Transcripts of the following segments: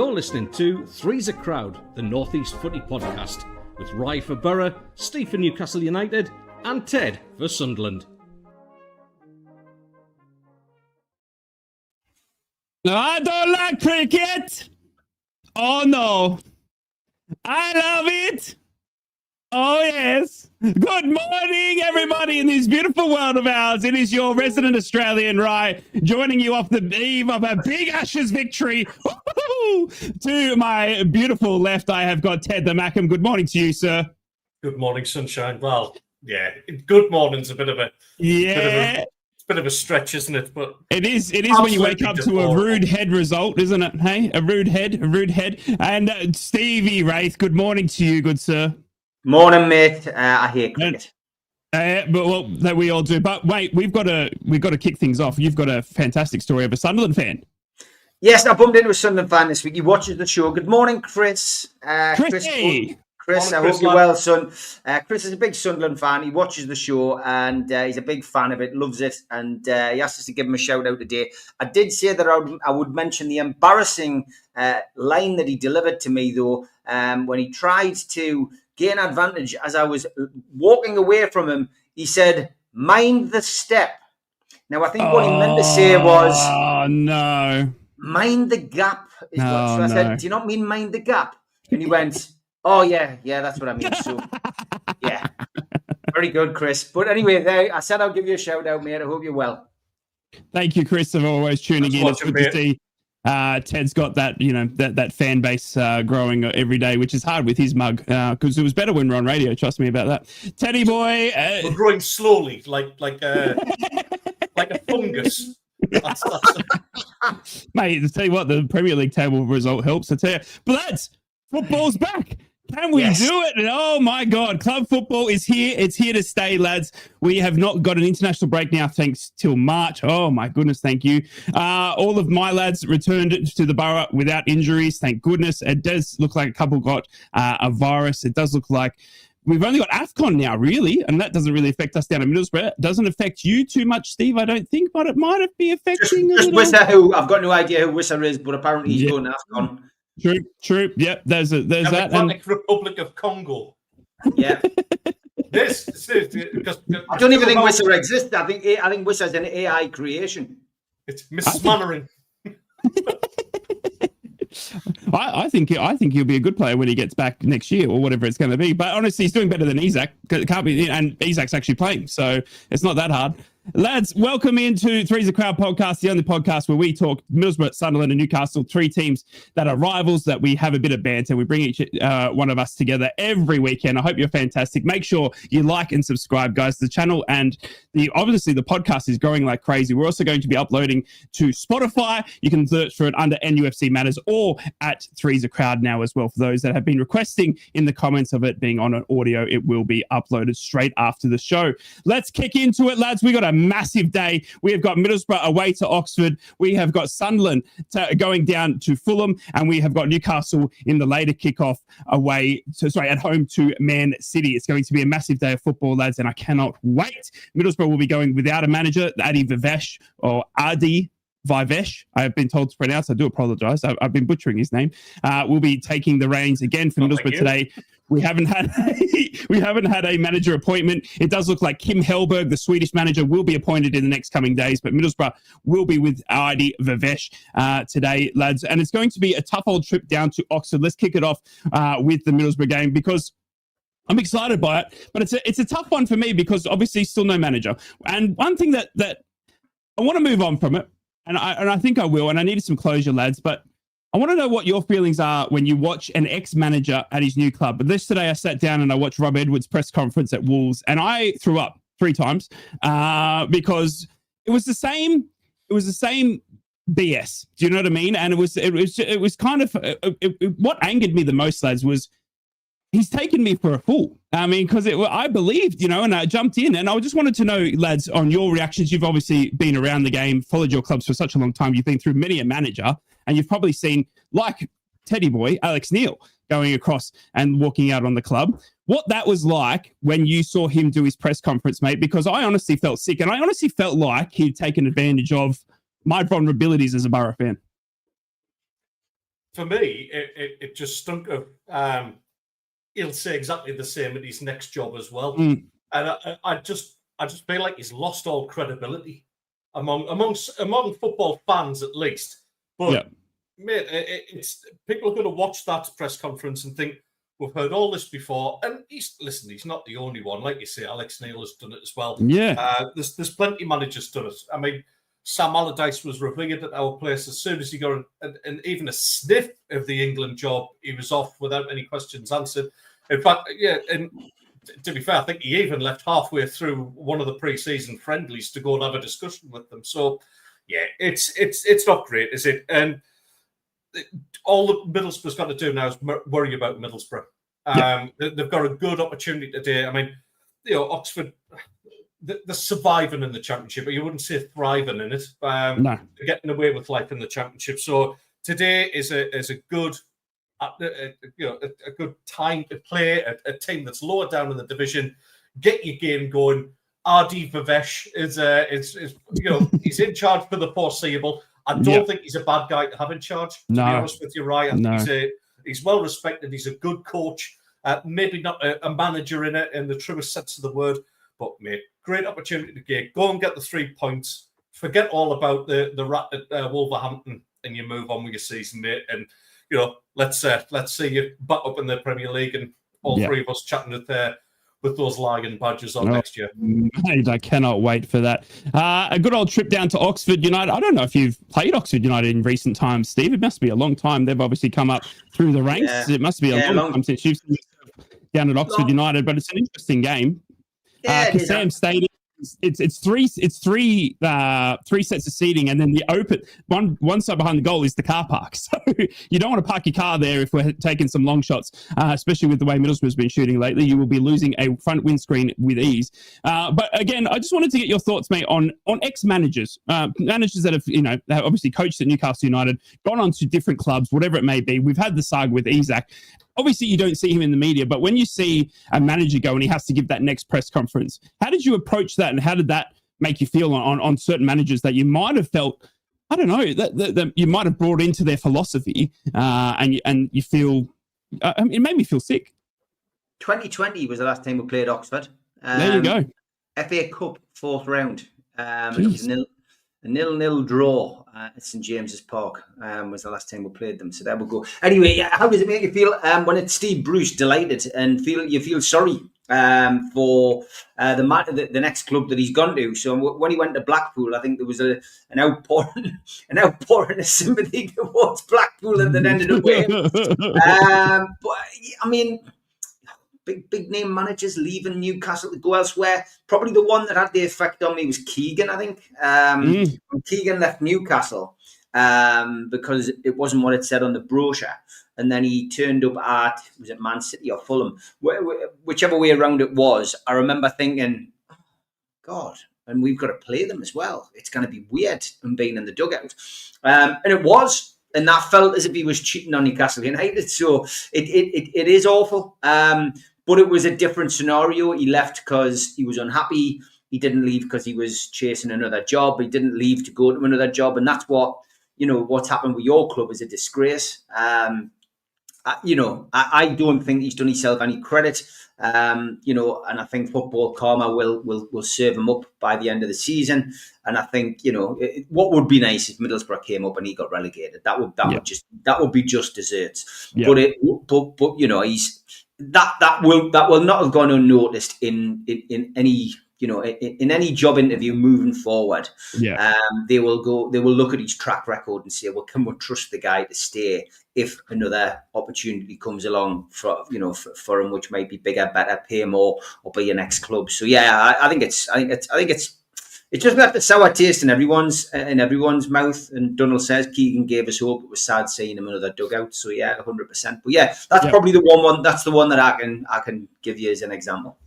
You're listening to Three's a Crowd, the North East Footy podcast, with Rye for Borough, Steve for Newcastle United, and Ted for Sunderland. I don't like cricket. Oh no. I love it. Oh yes. Good morning, everybody, in this beautiful world of ours. It is your resident Australian, Rye, joining you off the eve of a big Ashes victory. Woo-hoo! To my beautiful left, I have got Ted the Mackham. Good morning to you, sir. Good morning, sunshine. Well, yeah, good morning's a bit of a stretch, isn't it? But it is when you wake up to a rude head result, isn't it? Hey, a rude head. And Stevie Wraith, good morning to you, good sir. Morning, mate. I hate cricket. But that we all do. But wait, we've got to kick things off. You've got a fantastic story of a Sunderland fan. Yes, I bumped into a Sunderland fan this week. He watches the show. Good morning, Chris. Chris, I hope you're well, son. Chris is a big Sunderland fan. He watches the show and he's a big fan of it, loves it, and he asked us to give him a shout out today. I did say that I would mention the embarrassing line that he delivered to me, though, when he tried to gain advantage as I was walking away from him. He said, "Mind the step." Now, I think what he meant to say was, "Oh no, mind the gap." So I said, "Do you not mean mind the gap?" And he went, "Oh yeah, that's what I mean." So yeah, very good, Chris. But anyway, I said I'll give you a shout out, mate. I hope you're well. Thank you, Chris, for always tuning in. It's good to see. Ted's got that, that fan base growing every day, which is hard with his mug because it was better when we're on radio. Trust me about that. Teddy boy, we're growing slowly, like a fungus. Mate, to tell you what, the Premier League table result helps. I tell you, but lads, football's back. Can we do it? Oh my God, club football is here. It's here to stay, lads. We have not got an international break now, thanks till March. Oh my goodness, thank you. All of my lads returned to the Borough without injuries, thank goodness. It does look like a couple got a virus. It does look like we've only got AFCON now, really, and that doesn't really affect us down in Middlesbrough. It doesn't affect you too much, Steve, I don't think, but it might be affecting just Wisser, who I've got no idea who Wisser is, but apparently he's going to AFCON. True. Yep, there's that. Democratic Republic of Congo. Yeah. This because I don't even think Wisser exists. I think Wisser's an AI creation. It's mismanaging. I think he'll be a good player when he gets back next year or whatever it's going to be. But honestly, he's doing better than Isak. It can't be, and Isak's actually playing, so it's not that hard. Lads, welcome into Three's a Crowd podcast, the only podcast where we talk Middlesbrough, Sunderland and Newcastle, three teams that are rivals, that we have a bit of banter. We bring each one of us together every weekend. I hope you're fantastic. Make sure you like and subscribe, guys, to the channel. And obviously the podcast is growing like crazy. We're also going to be uploading to Spotify. You can search for it under NUFC Matters or at Three's a Crowd now as well. For those that have been requesting in the comments of it being on an audio, it will be uploaded straight after the show. Let's kick into it, lads. We got a massive day. We have got Middlesbrough away to Oxford. We have got Sunderland going down to Fulham, and we have got Newcastle in the later kickoff at home to Man City. It's going to be a massive day of football, lads, and I cannot wait. Middlesbrough will be going without a manager, Adi Vivesh, I have been told to pronounce. I do apologise. I've been butchering his name. We'll be taking the reins again for Middlesbrough today. We haven't had a manager appointment. It does look like Kim Hellberg, the Swedish manager, will be appointed in the next coming days, but Middlesbrough will be with Adi Vivesh today, lads. And it's going to be a tough old trip down to Oxford. Let's kick it off with the Middlesbrough game because I'm excited by it, but it's a tough one for me because obviously still no manager. And one thing that I want to move on from it, and I think I will, and I needed some closure, lads, but I want to know what your feelings are when you watch an ex-manager at his new club. But yesterday I sat down and I watched Rob Edwards' press conference at Wolves, and I threw up 3 times because it was the same BS. Do you know what I mean? And it was kind of what angered me the most, lads, was he's taken me for a fool. I mean, because I believed, and I jumped in, and I just wanted to know, lads, on your reactions. You've obviously been around the game, followed your clubs for such a long time. You've been through many a manager, and you've probably seen, like Teddy boy, Alex Neil, going across and walking out on the club. What that was like when you saw him do his press conference, mate, because I honestly felt sick, and I honestly felt like he'd taken advantage of my vulnerabilities as a Borough fan. for me, it just stunk of. He'll say exactly the same at his next job as well, and I just feel like he's lost all credibility among football fans at least. But mate, it's people are going to watch that press conference and think we've heard all this before. And he's not the only one. Like you say, Alex Neil has done it as well. Yeah, there's plenty of managers done it. I mean, Sam Allardyce was revered at our place as soon as he got and even a sniff of the England job. He was off without any questions answered. In fact, and to be fair, I think he even left halfway through one of the pre-season friendlies to go and have a discussion with them. So, yeah, it's not great, is it? And all that Middlesbrough's got to do now is worry about Middlesbrough. They've got a good opportunity today. I mean, Oxford, they're surviving in the Championship, but you wouldn't say thriving in it. No. They're getting away with life in the Championship. So today is a good, a good time to play a team that's lower down in the division. Get your game going. RD Vivesh is he's in charge for the foreseeable. I don't think he's a bad guy to have in charge. To be honest with you, Ryan, he's well respected. He's a good coach. Maybe not a manager in the truest sense of the word, but mate, great opportunity to go and get the 3 points. Forget all about the rat at Wolverhampton, and you move on with your season, mate. And let's see you back up in the Premier League, and all three of us chatting with those Lion badges on next year. Mate, I cannot wait for that. A good old trip down to Oxford United. I don't know if you've played Oxford United in recent times, Steve. It must be a long time. They've obviously come up through the ranks. Yeah. It must be a long time since you've seen down at Oxford United, but it's an interesting game. Sam Stadium. It's three sets of seating, and then the open one side behind the goal is the car park. So you don't want to park your car there if we're taking some long shots, especially with the way Middlesbrough's been shooting lately. You will be losing a front windscreen with ease. But again, I just wanted to get your thoughts, mate, on ex-managers, managers that have obviously coached at Newcastle United, gone on to different clubs, whatever it may be. We've had the saga with Isak. Obviously, you don't see him in the media, but when you see a manager go and he has to give that next press conference, how did you approach that, and how did that make you feel on certain managers that you might have felt, I don't know, that you might have brought into their philosophy, and you feel, it made me feel sick. 2020 was the last time we played Oxford. There you go. FA Cup 4th round. It was a 0-0 draw at St James's Park was the last time we played them. So there we go. Anyway, how does it make you feel when it's Steve Bruce delighted and you feel sorry for the next club that he's gone to? So when he went to Blackpool, I think there was an outpouring of sympathy towards Blackpool, and then ended up with him. But I mean, big name managers leaving Newcastle to go elsewhere. Probably the one that had the effect on me was Keegan, I think. When Keegan left Newcastle because it wasn't what it said on the brochure. And then he turned up at, was it Man City or Fulham? Whichever way around it was, I remember thinking, oh, God, and we've got to play them as well. It's going to be weird and being in the dugout. And it was. And that felt as if he was cheating on Newcastle United. So it is awful. But it was a different scenario. He left because he was unhappy. He didn't leave because he was chasing another job. He didn't leave to go to another job. And that's what's happened with your club is a disgrace. I don't think he's done himself any credit. And I think football karma will serve him up by the end of the season. And I think, what would be nice if Middlesbrough came up and he got relegated. That would be just desserts. Yeah. But he's that will not have gone unnoticed in any in any job interview moving forward. Yeah. They will look at his track record and say, well, can we trust the guy to stay if another opportunity comes along for him, which might be bigger, better, pay more, or be your next club. So yeah, I think it's just left a sour taste in everyone's mouth. And Donald says Keegan gave us hope. It was sad seeing him in another dugout. So yeah, 100%. But yeah, that's probably the one. That's the one that I can give you as an example.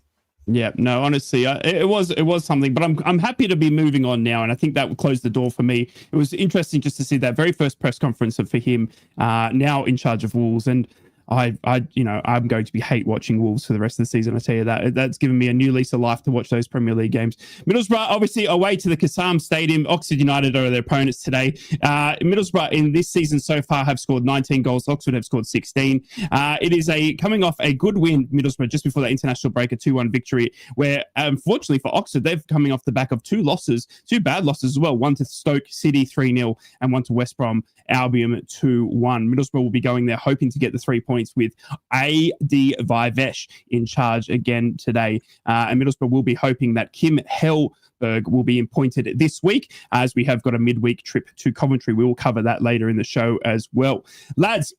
Yeah, no, honestly, it was something, but I'm happy to be moving on now, and I think that will close the door for me. It was interesting just to see that very first press conference for him, now in charge of Wolves, and I'm going to be hate watching Wolves for the rest of the season. I tell you that. That's given me a new lease of life to watch those Premier League games. Middlesbrough, obviously, away to the Kassam Stadium. Oxford United are their opponents today. Middlesbrough in this season so far have scored 19 goals. Oxford have scored 16. It is coming off a good win, Middlesbrough, just before that international break, a 2-1 victory, where unfortunately for Oxford, they're coming off the back of two bad losses as well. One to Stoke City 3-0 and one to West Brom Albion 2-1. Middlesbrough will be going there hoping to get the 3 points with A.D. Vivesh in charge again today. And Middlesbrough will be hoping that Kim Hellberg will be appointed this week, as we have got a midweek trip to Coventry. We will cover that later in the show as well. Lads,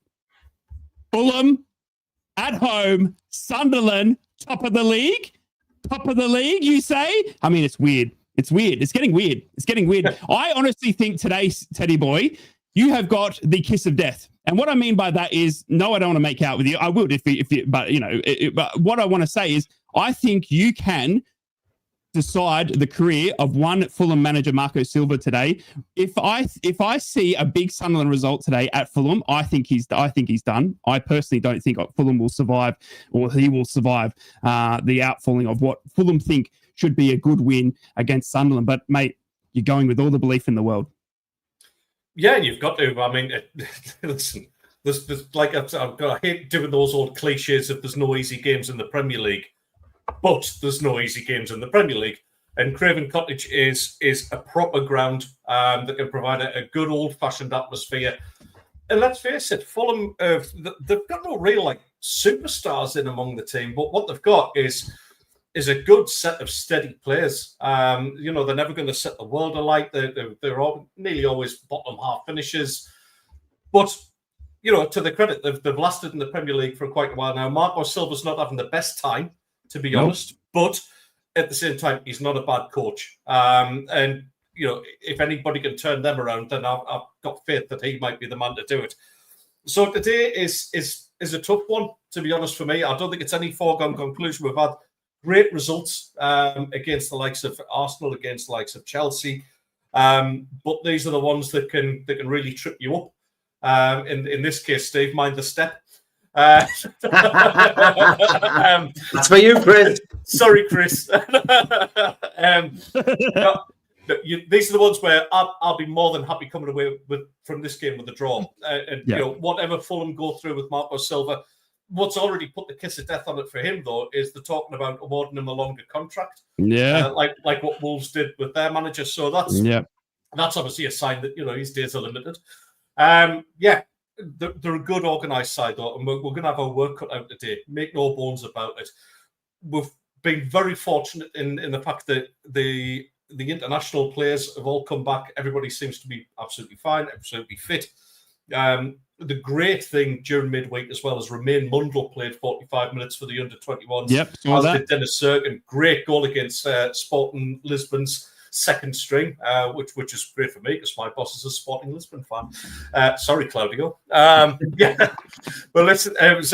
Fulham at home, Sunderland, top of the league, you say? I mean, it's weird. It's weird. It's getting weird. I honestly think today, Teddy boy, you have got the kiss of death. And what I mean by that is, no, I don't want to make out with you. I would but what I want to say is, I think you can decide the career of one Fulham manager, Marco Silva, today. If I see a big Sunderland result today at Fulham, I think he's done. I personally don't think Fulham will survive, or he will survive the outfalling of what Fulham think should be a good win against Sunderland. But mate, you're going with all the belief in the world. Yeah, you've got to. I mean, listen, there's like I hate doing those old cliches of there's no easy games in the Premier League, but there's no easy games in the Premier League. And Craven Cottage is a proper ground that can provide a good old-fashioned atmosphere. And let's face it, Fulham, they've got no real superstars in among the team, but what they've got is a good set of steady players. They're never going to set the world alight. They're nearly always bottom half finishers. But, to their credit, they've lasted in the Premier League for quite a while now. Marco Silva's not having the best time, to be honest. But at the same time, he's not a bad coach. And, if anybody can turn them around, then I've got faith that he might be the man to do it. So today is a tough one, to be honest, for me. I don't think it's any foregone conclusion. We've had great results against the likes of Arsenal, against the likes of Chelsea, but these are the ones that can really trip you up. In this case, Steve, mind the step. That's for you, Chris. Sorry, Chris. These are the ones where I'll be more than happy coming away from this game with a draw. Whatever Fulham go through with Marco Silva. What's already put the kiss of death on it for him, though, is they're talking about awarding him a longer contract. Yeah, like what Wolves did with their manager. So that's obviously a sign that his days are limited. They're a good organised side, though, and we're going to have our work cut out today. Make no bones about it. We've been very fortunate in the fact that the international players have all come back. Everybody seems to be absolutely fine, absolutely fit. The great thing during midweek as well is Romain Mundle played 45 minutes for the under-21s. Yep, as did Dennis Serkin. Great goal against Sporting Lisbon's second string, which is great for me because my boss is a Sporting Lisbon fan. Sorry, Claudio. Well, listen, it was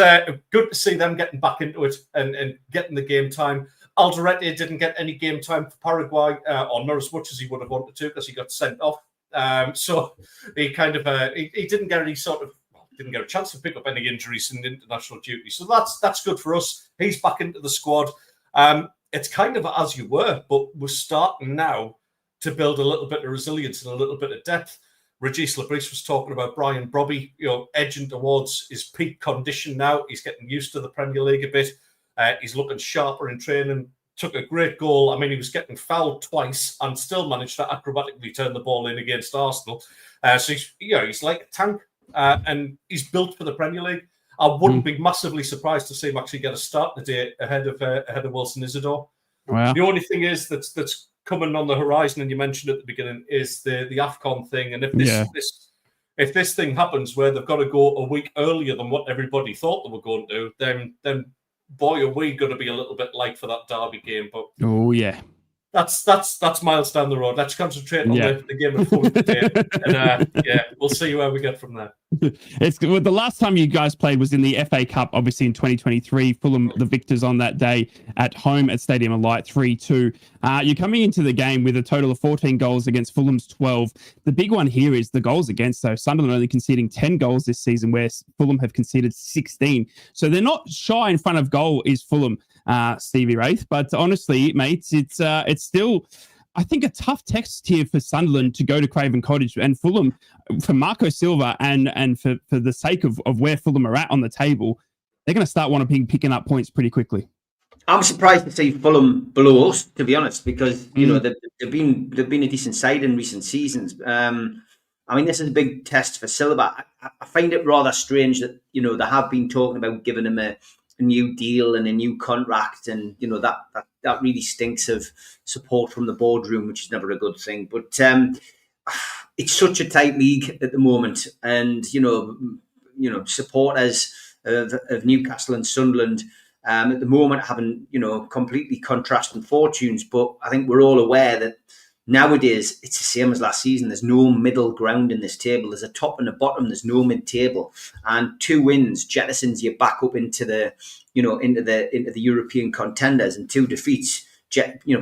good to see them getting back into it and getting the game time. Alderete didn't get any game time for Paraguay, or not as much as he would have wanted to because he got sent off. So he kind of he didn't get any didn't get a chance to pick up any injuries in international duty. So that's good for us. He's back into the squad. It's kind of as you were, but we're starting now to build a little bit of resilience and a little bit of depth. Regis Labrise was talking about Brian Brobby, edging towards his peak condition now. He's getting used to the Premier League a bit. He's looking sharper in training. Took a great goal. I mean, he was getting fouled twice and still managed to acrobatically turn the ball in against Arsenal. So he's like a tank, and he's built for the Premier League. I wouldn't be massively surprised to see him actually get a start today ahead of Wilson Isidore. Wow. The only thing is that's coming on the horizon, and you mentioned at the beginning, is the AFCON thing. And if this thing happens where they've got to go a week earlier than what everybody thought they were going to do, then boy, are we going to be a little bit late for that derby game. But that's miles down the road. Let's concentrate on the game of Fulham today, and we'll see where we get from there. The last time you guys played was in the FA Cup, obviously in 2023. Fulham, the victors on that day at home at Stadium of Light, 3-2. You're coming into the game with a total of 14 goals against Fulham's 12. The big one here is the goals against. So Sunderland only conceding 10 goals this season, where Fulham have conceded 16. So they're not shy in front of goal, is Fulham, Stevie Wraith. But honestly, mates, it's still, I think, a tough test here for Sunderland to go to Craven Cottage, and Fulham, for Marco Silva and for the sake of where Fulham are at on the table, they're going to start picking up points pretty quickly. I'm surprised to see Fulham below us, to be honest, because they've been a decent side in recent seasons. I mean, this is a big test for Silva. I find it rather strange that they have been talking about giving him a new deal and a new contract, and that really stinks of support from the boardroom, which is never a good thing. But it's such a tight league at the moment, and supporters of Newcastle and Sunderland at the moment having completely contrasting fortunes. But I think we're all aware that nowadays it's the same as last season. There's no middle ground in this table. There's a top and a bottom. There's no mid-table, and 2 wins jettisons you back up into the into the European contenders, and 2 defeats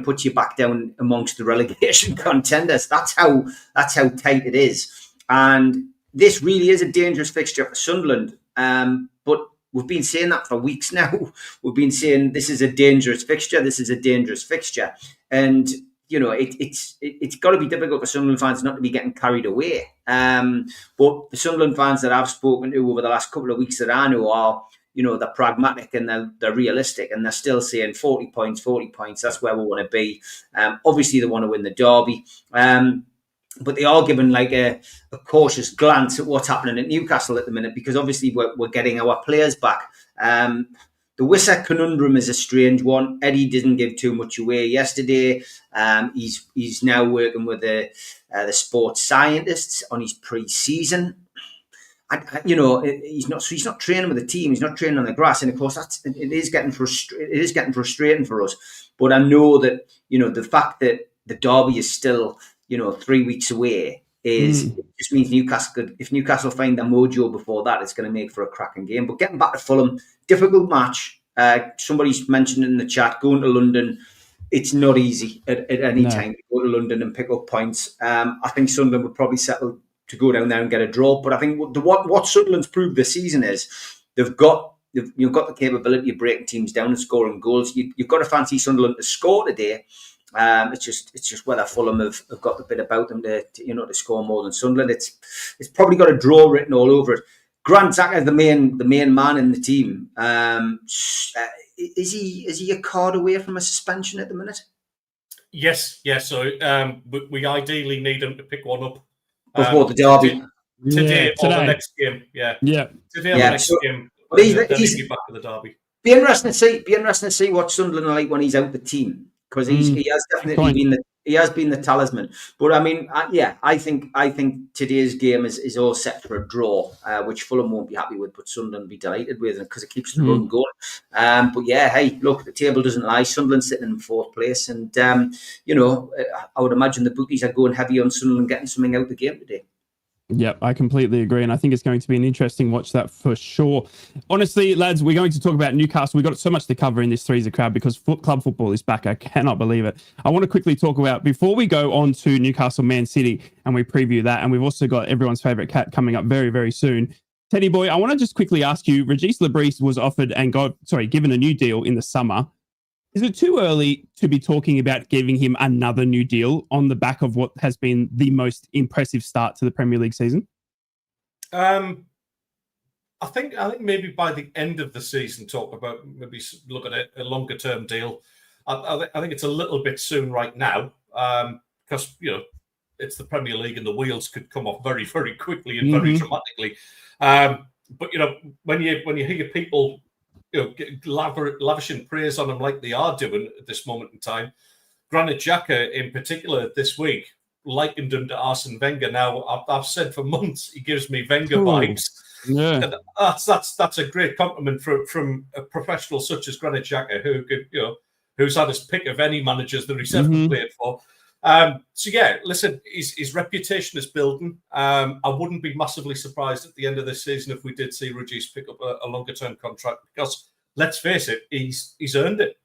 puts you back down amongst the relegation contenders. That's how tight it is, and this really is a dangerous fixture for Sunderland. But we've been saying that for weeks now. We've been saying this is a dangerous fixture. This is a dangerous fixture, and it's got to be difficult for Sunderland fans not to be getting carried away. But the Sunderland fans that I've spoken to over the last couple of weeks that I know are, they're pragmatic and they're realistic, and they're still saying 40 points. That's where we want to be. Obviously, they want to win the derby. But they are giving like a cautious glance at what's happening at Newcastle at the minute, because obviously we're getting our players back. The Wissa conundrum is a strange one. Eddie didn't give too much away yesterday. He's now working with the sports scientists on his pre-season. He's not training with the team. He's not training on the grass, and of course it is getting frustrating for us. But I know that the fact that the derby is still 3 weeks away just means if Newcastle find their mojo before that, it's going to make for a cracking game. But getting back to Fulham, difficult match. Somebody's mentioned in the chat, going to London, it's not easy at any time to go to London and pick up points. I think Sunderland would probably settle to go down there and get a draw. But I think what Sunderland's proved this season is you've got the capability of breaking teams down and scoring goals. You've got to fancy Sunderland to score today. It's just whether Fulham have got the bit about them to score more than Sunderland. It's probably got a draw written all over it. Grant Xhaka is the main man in the team. Is he a card away from a suspension at the minute? Yes. So we ideally need him to pick one up before the derby today or the next game. Yeah. Today or the next game. He's back to the derby. Be interesting to see what Sunderland are like when he's out the team, because he has definitely been the talisman. But I mean, I think today's game is all set for a draw, which Fulham won't be happy with, but Sunderland will be delighted with, because it keeps the run going. But yeah, hey, look, the table doesn't lie. Sunderland's sitting in 4th place, and I would imagine the bookies are going heavy on Sunderland getting something out of the game today. Yep, I completely agree. And I think it's going to be an interesting watch, that for sure. Honestly, lads, we're going to talk about Newcastle. We've got so much to cover in this Threeser crowd because club football is back. I cannot believe it. I want to quickly talk about, before we go on to Newcastle Man City and we preview that, and we've also got everyone's favourite cat coming up very, very soon. Teddy boy, I want to just quickly ask you, Regis Lebris was offered and given a new deal in the summer. Is it too early to be talking about giving him another new deal on the back of what has been the most impressive start to the Premier League season? I think maybe by the end of the season, look at a longer term deal. I think it's a little bit soon right now, because it's the Premier League and the wheels could come off very, very quickly and very dramatically. But when you hear people lavishing praise on him like they are doing at this moment in time, Granit Xhaka in particular this week likened him to Arsene Wenger. Now I've said for months he gives me Wenger vibes. Yeah, and that's a great compliment from a professional such as Granit Xhaka, who's had his pick of any managers that he's ever played for. So yeah, listen, his reputation is building. I wouldn't be massively surprised at the end of this season if we did see Regis pick up a longer term contract, because let's face it, he's earned it.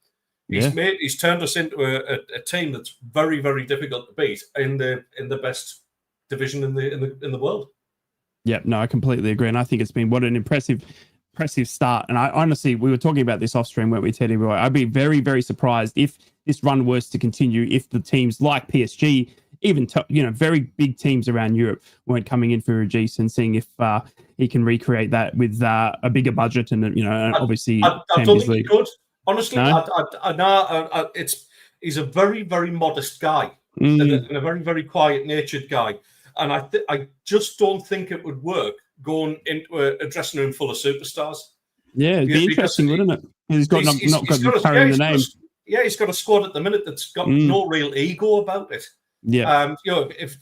He's turned us into a team that's very, very difficult to beat in the best division in the world. Yeah, no, I completely agree, and I think it's been what an impressive start. And I honestly, we were talking about this off stream, weren't we, Teddy Roy? I'd be very, very surprised if this run was to continue, if the teams like PSG, even very big teams around Europe, weren't coming in for Regis and seeing if he can recreate that with a bigger budget and obviously I don't think he could. Honestly, no? He's a very, very modest guy and a very, very quiet-natured guy. And I just don't think it would work going into a dressing room full of superstars. Yeah, it'd be interesting, wouldn't it? He's got carrying the name. He's got a squad at the minute that's got no real ego about it. Yeah. If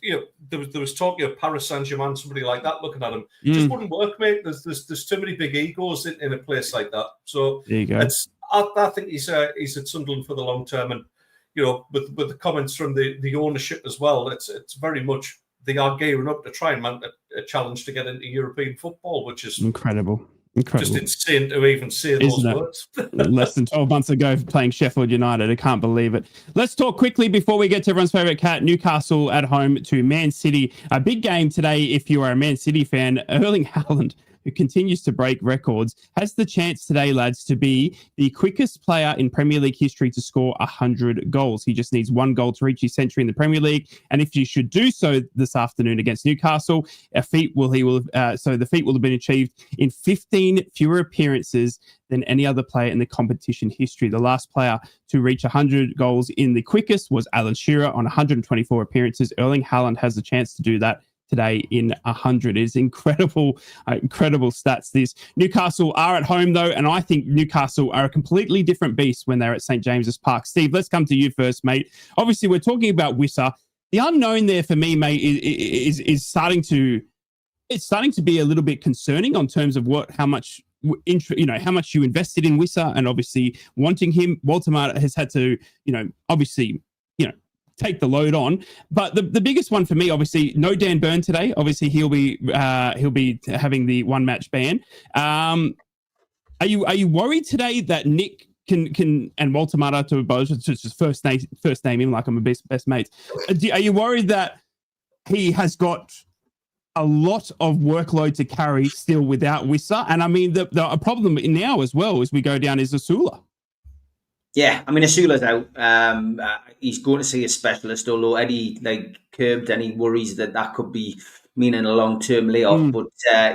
there was talk of Paris Saint-Germain, somebody like that looking at him, just wouldn't work, mate. There's too many big egos in a place like that. So there you go. I think he's at Sunderland for the long term, and with the comments from the ownership as well, it's very much they are gearing up to try and mount a challenge to get into European football, which is incredible. Just insane to even say those words. Less than 12 months ago, playing Sheffield United. I can't believe it. Let's talk quickly before we get to everyone's favourite cat, Newcastle at home to Man City. A big game today if you are a Man City fan. Erling Haaland, who continues to break records, has the chance today, lads, to be the quickest player in Premier League history to score 100 goals. He just needs one goal to reach his century in the Premier League. And if you should do so this afternoon against Newcastle, the feat will have been achieved in 15 fewer appearances than any other player in the competition history. The last player to reach 100 goals in the quickest was Alan Shearer on 124 appearances. Erling Haaland has the chance to do that today in 100. It is incredible stats. This Newcastle are at home though, and I think Newcastle are a completely different beast when they're at St James's Park. Steve, let's come to you first, mate. Obviously, we're talking about Wissa. The unknown there for me, mate, is starting to be a little bit concerning on terms of how much you invested in Wissa, and obviously wanting him. Walter has had to, take the load on. But the biggest one for me, obviously, no Dan Burn today. Obviously, he'll be having the one match ban. Are you worried today that Nick can and Walter Mata to both just first name him like I'm a best mates? Are you worried that he has got a lot of workload to carry still without Wissa? And I mean, the problem now as well as we go down is Asula. Yeah, I mean, Asula's out. He's going to see a specialist, although Eddie curbed any worries that could be meaning a long-term layoff. But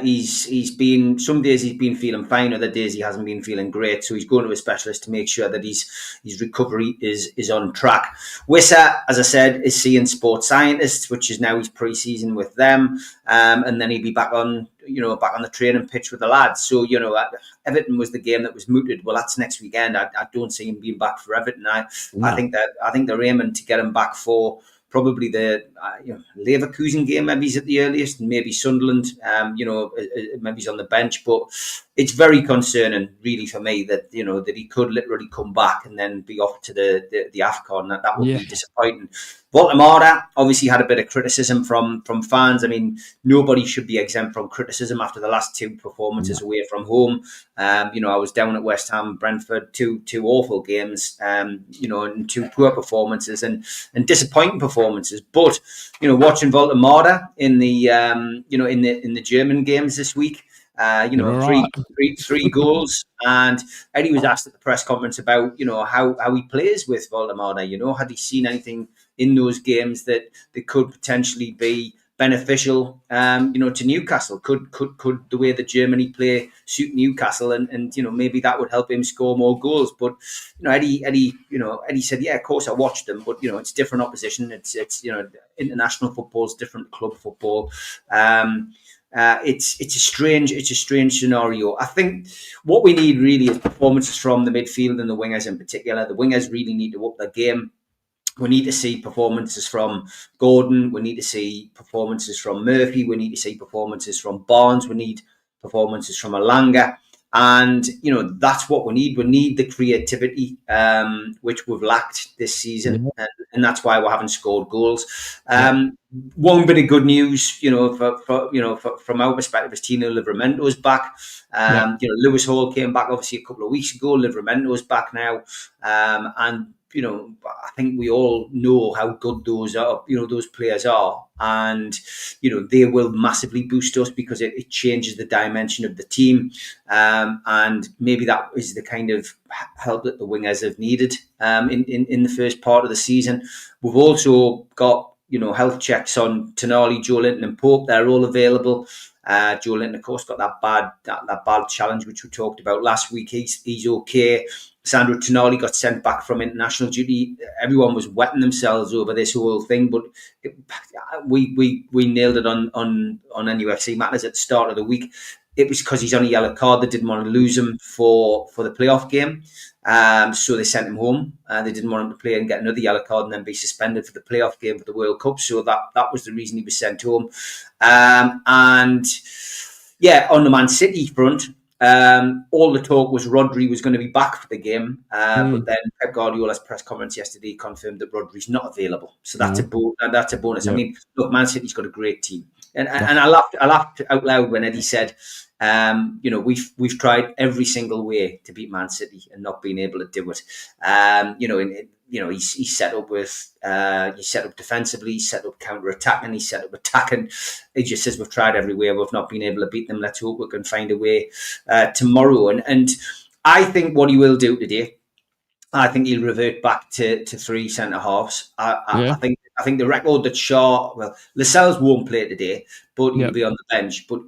he's been, some days he's been feeling fine, other days he hasn't been feeling great. So he's going to a specialist to make sure that his recovery is on track. Wissa, as I said, is seeing sports scientists, which is now his pre-season with them, and then he'll be back on the training pitch with the lads. So, Everton was the game that was mooted. Well, that's next weekend. I don't see him being back for Everton. I think they're aiming to get him back for probably the Leverkusen game, maybe he's at the earliest, and maybe Sunderland, maybe he's on the bench. But it's very concerning, really, for me that that he could literally come back and then be off to the AFCON. That would be disappointing. Baltimore obviously had a bit of criticism from fans. I mean, nobody should be exempt from criticism after the last two performances away from home. I was down at West Ham, Brentford, two awful games, and two poor performances and disappointing performances. But watching Baltimore in the in the German games this week. Three goals, and Eddie was asked at the press conference about how he plays with Voldemort. Had he seen anything in those games that could potentially be beneficial to Newcastle? Could the way that Germany play suit Newcastle, and maybe that would help him score more goals? But Eddie said, yeah, of course I watched them, but it's different opposition. It's international football, it's different club football. It's a strange scenario. I think what we need really is performances from the midfield and the wingers in particular. The wingers really need to up their game. We need to see performances from Gordon. We need to see performances from Murphy. We need to see performances from Barnes. We need performances from Alanga. And, that's what we need. We need the creativity, which we've lacked this season. And that's why we haven't scored goals. One bit of good news, from our perspective, is Tino Livramento's back. Lewis Hall came back obviously a couple of weeks ago. Livramento's back now. And I think we all know how good those players are, and they will massively boost us because it changes the dimension of the team, and maybe that is the kind of help that the wingers have needed in the first part of the season. We've also got health checks on Tonali, Joe Linton, and Pope. They're all available. Joe Linton, of course, got that bad challenge which we talked about last week. He's okay. Sandro Tonali got sent back from international duty. Everyone was wetting themselves over this whole thing, but we nailed it on NUFC Matters at the start of the week. It was because he's on a yellow card. They didn't want to lose him for the playoff game. So they sent him home. They didn't want him to play and get another yellow card and then be suspended for the playoff game for the World Cup. So that was the reason he was sent home. On the Man City front, all the talk was Rodri was going to be back for the game. But then Pep Guardiola's press conference yesterday confirmed that Rodri's not available. So that's a bonus. Yeah. I mean, look, Man City's got a great team. And I laughed out loud when Eddie said, we've tried every single way to beat Man City and not been able to do it. He's set up defensively, he's set up counter-attacking, he's set up attacking. He just says we've tried every way, we've not been able to beat them. Let's hope we can find a way tomorrow. And I think what he will do today, I think he'll revert back to three centre halves. I think the record that Lascelles won't play today, but he'll be on the bench. But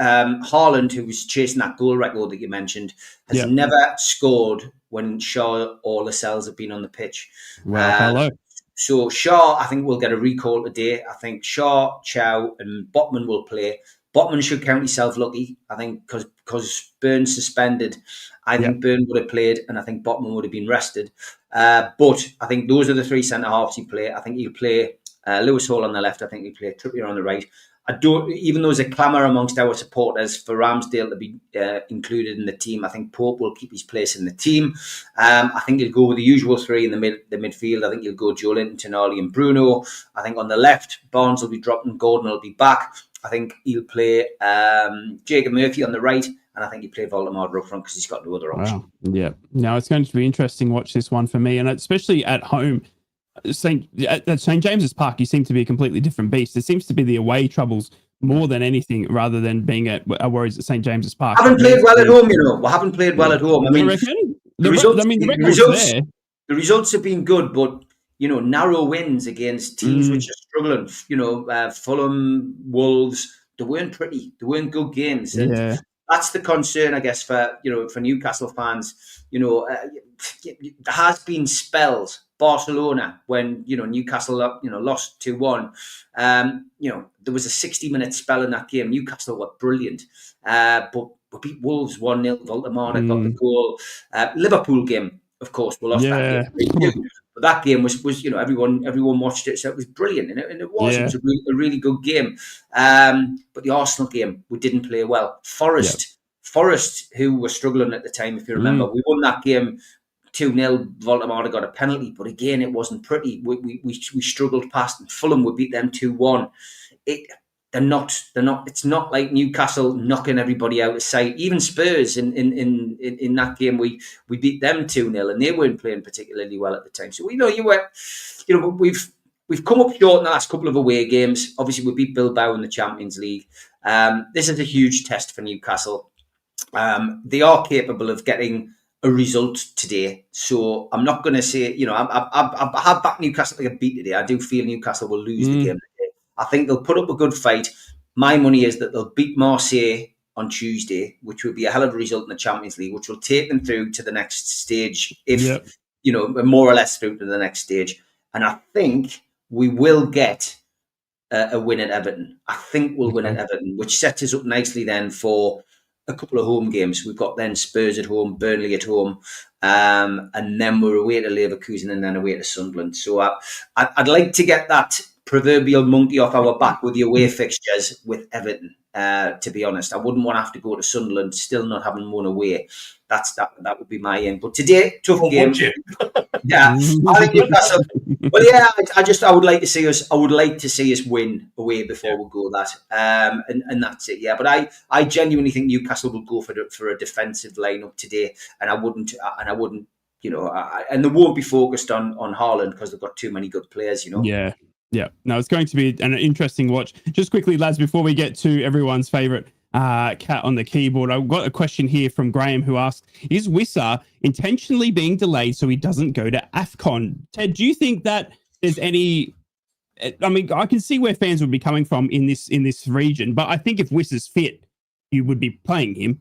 Haaland, who was chasing that goal record that you mentioned, has never scored when Shaw or Lascelles have been on the pitch. Hello. So Shaw, I think, will get a recall today. I think Shaw, Chow and Botman will play. Botman should count himself lucky, I think, because Burns suspended. I think Burn would have played and I think Botman would have been rested. But I think those are the three centre-halves he play. I think he'll play Lewis Hall on the left. I think he'll play Trippier on the right. Even though there's a clamour amongst our supporters for Ramsdale to be included in the team, I think Pope will keep his place in the team. I think he'll go with the usual three in the midfield. I think he'll go Joe Linton, Tonali and Bruno. I think on the left, Barnes will be dropping, Gordon will be back. I think he'll play Jacob Murphy on the right, and I think he'll play Voldemort up front because he's got no other option. Wow. Yeah. No, it's going to be interesting to watch this one for me, and especially at home. At St. James's Park, you seem to be a completely different beast. It seems to be the away troubles more than anything, rather than being at worries at St. James's Park. I haven't played well at home, We haven't played well at home. I mean, the results have been good, but narrow wins against teams which are struggling. Fulham, Wolves, they weren't pretty. They weren't good games. And that's the concern, I guess, for Newcastle fans. There has been spells. Barcelona, when Newcastle lost 2-1, there was a 60-minute spell in that game. Newcastle were brilliant, but we beat Wolves 1-0. Voldemort got the goal. Liverpool game, of course, we lost that game. But that game was everyone watched it, so it was brilliant, and it was a really good game. But the Arsenal game, we didn't play well. Forest, who were struggling at the time, if you remember, we won that game 2-0. Voldemort got a penalty, but again, it wasn't pretty. We struggled past, and Fulham would beat them 2-1. They're not. It's not like Newcastle knocking everybody out of sight. Even Spurs in that game, we beat them 2-0, and they weren't playing particularly well at the time. So we've come up short in the last couple of away games. Obviously, we beat Bilbao in the Champions League. This is a huge test for Newcastle. They are capable of getting a result today, so I'm not going to say I have backed Newcastle to get beat today. I do feel Newcastle will lose the game today. I think they'll put up a good fight. My money is that they'll beat Marseille on Tuesday, which would be a hell of a result in the Champions League, which will take them through to the next stage, more or less through to the next stage. And I think we will get a win at Everton. I think we'll win at Everton, which sets us up nicely then for a couple of home games. We've got then Spurs at home, Burnley at home, and then we're away to Leverkusen and then away to Sunderland. So I'd like to get that proverbial monkey off our back with the away fixtures with Everton. To be honest, I wouldn't want to have to go to Sunderland still not having won away. That would be my end. But today, tough game. Yeah, I think Newcastle. Well, yeah, I would like to see us. I would like to see us win away before we go that. And that's it. Yeah, but I genuinely think Newcastle will go for a defensive lineup today, and I wouldn't. You know, and they won't be focused on Haaland because they've got too many good players. You know. Yeah. Yeah. No, it's going to be an interesting watch. Just quickly, lads, before we get to everyone's favourite cat on the keyboard, I've got a question here from Graham who asked, is Wissa intentionally being delayed so he doesn't go to AFCON? Ted, do you think that there's any... I mean, I can see where fans would be coming from in this region, but I think if Wissa's fit, you would be playing him.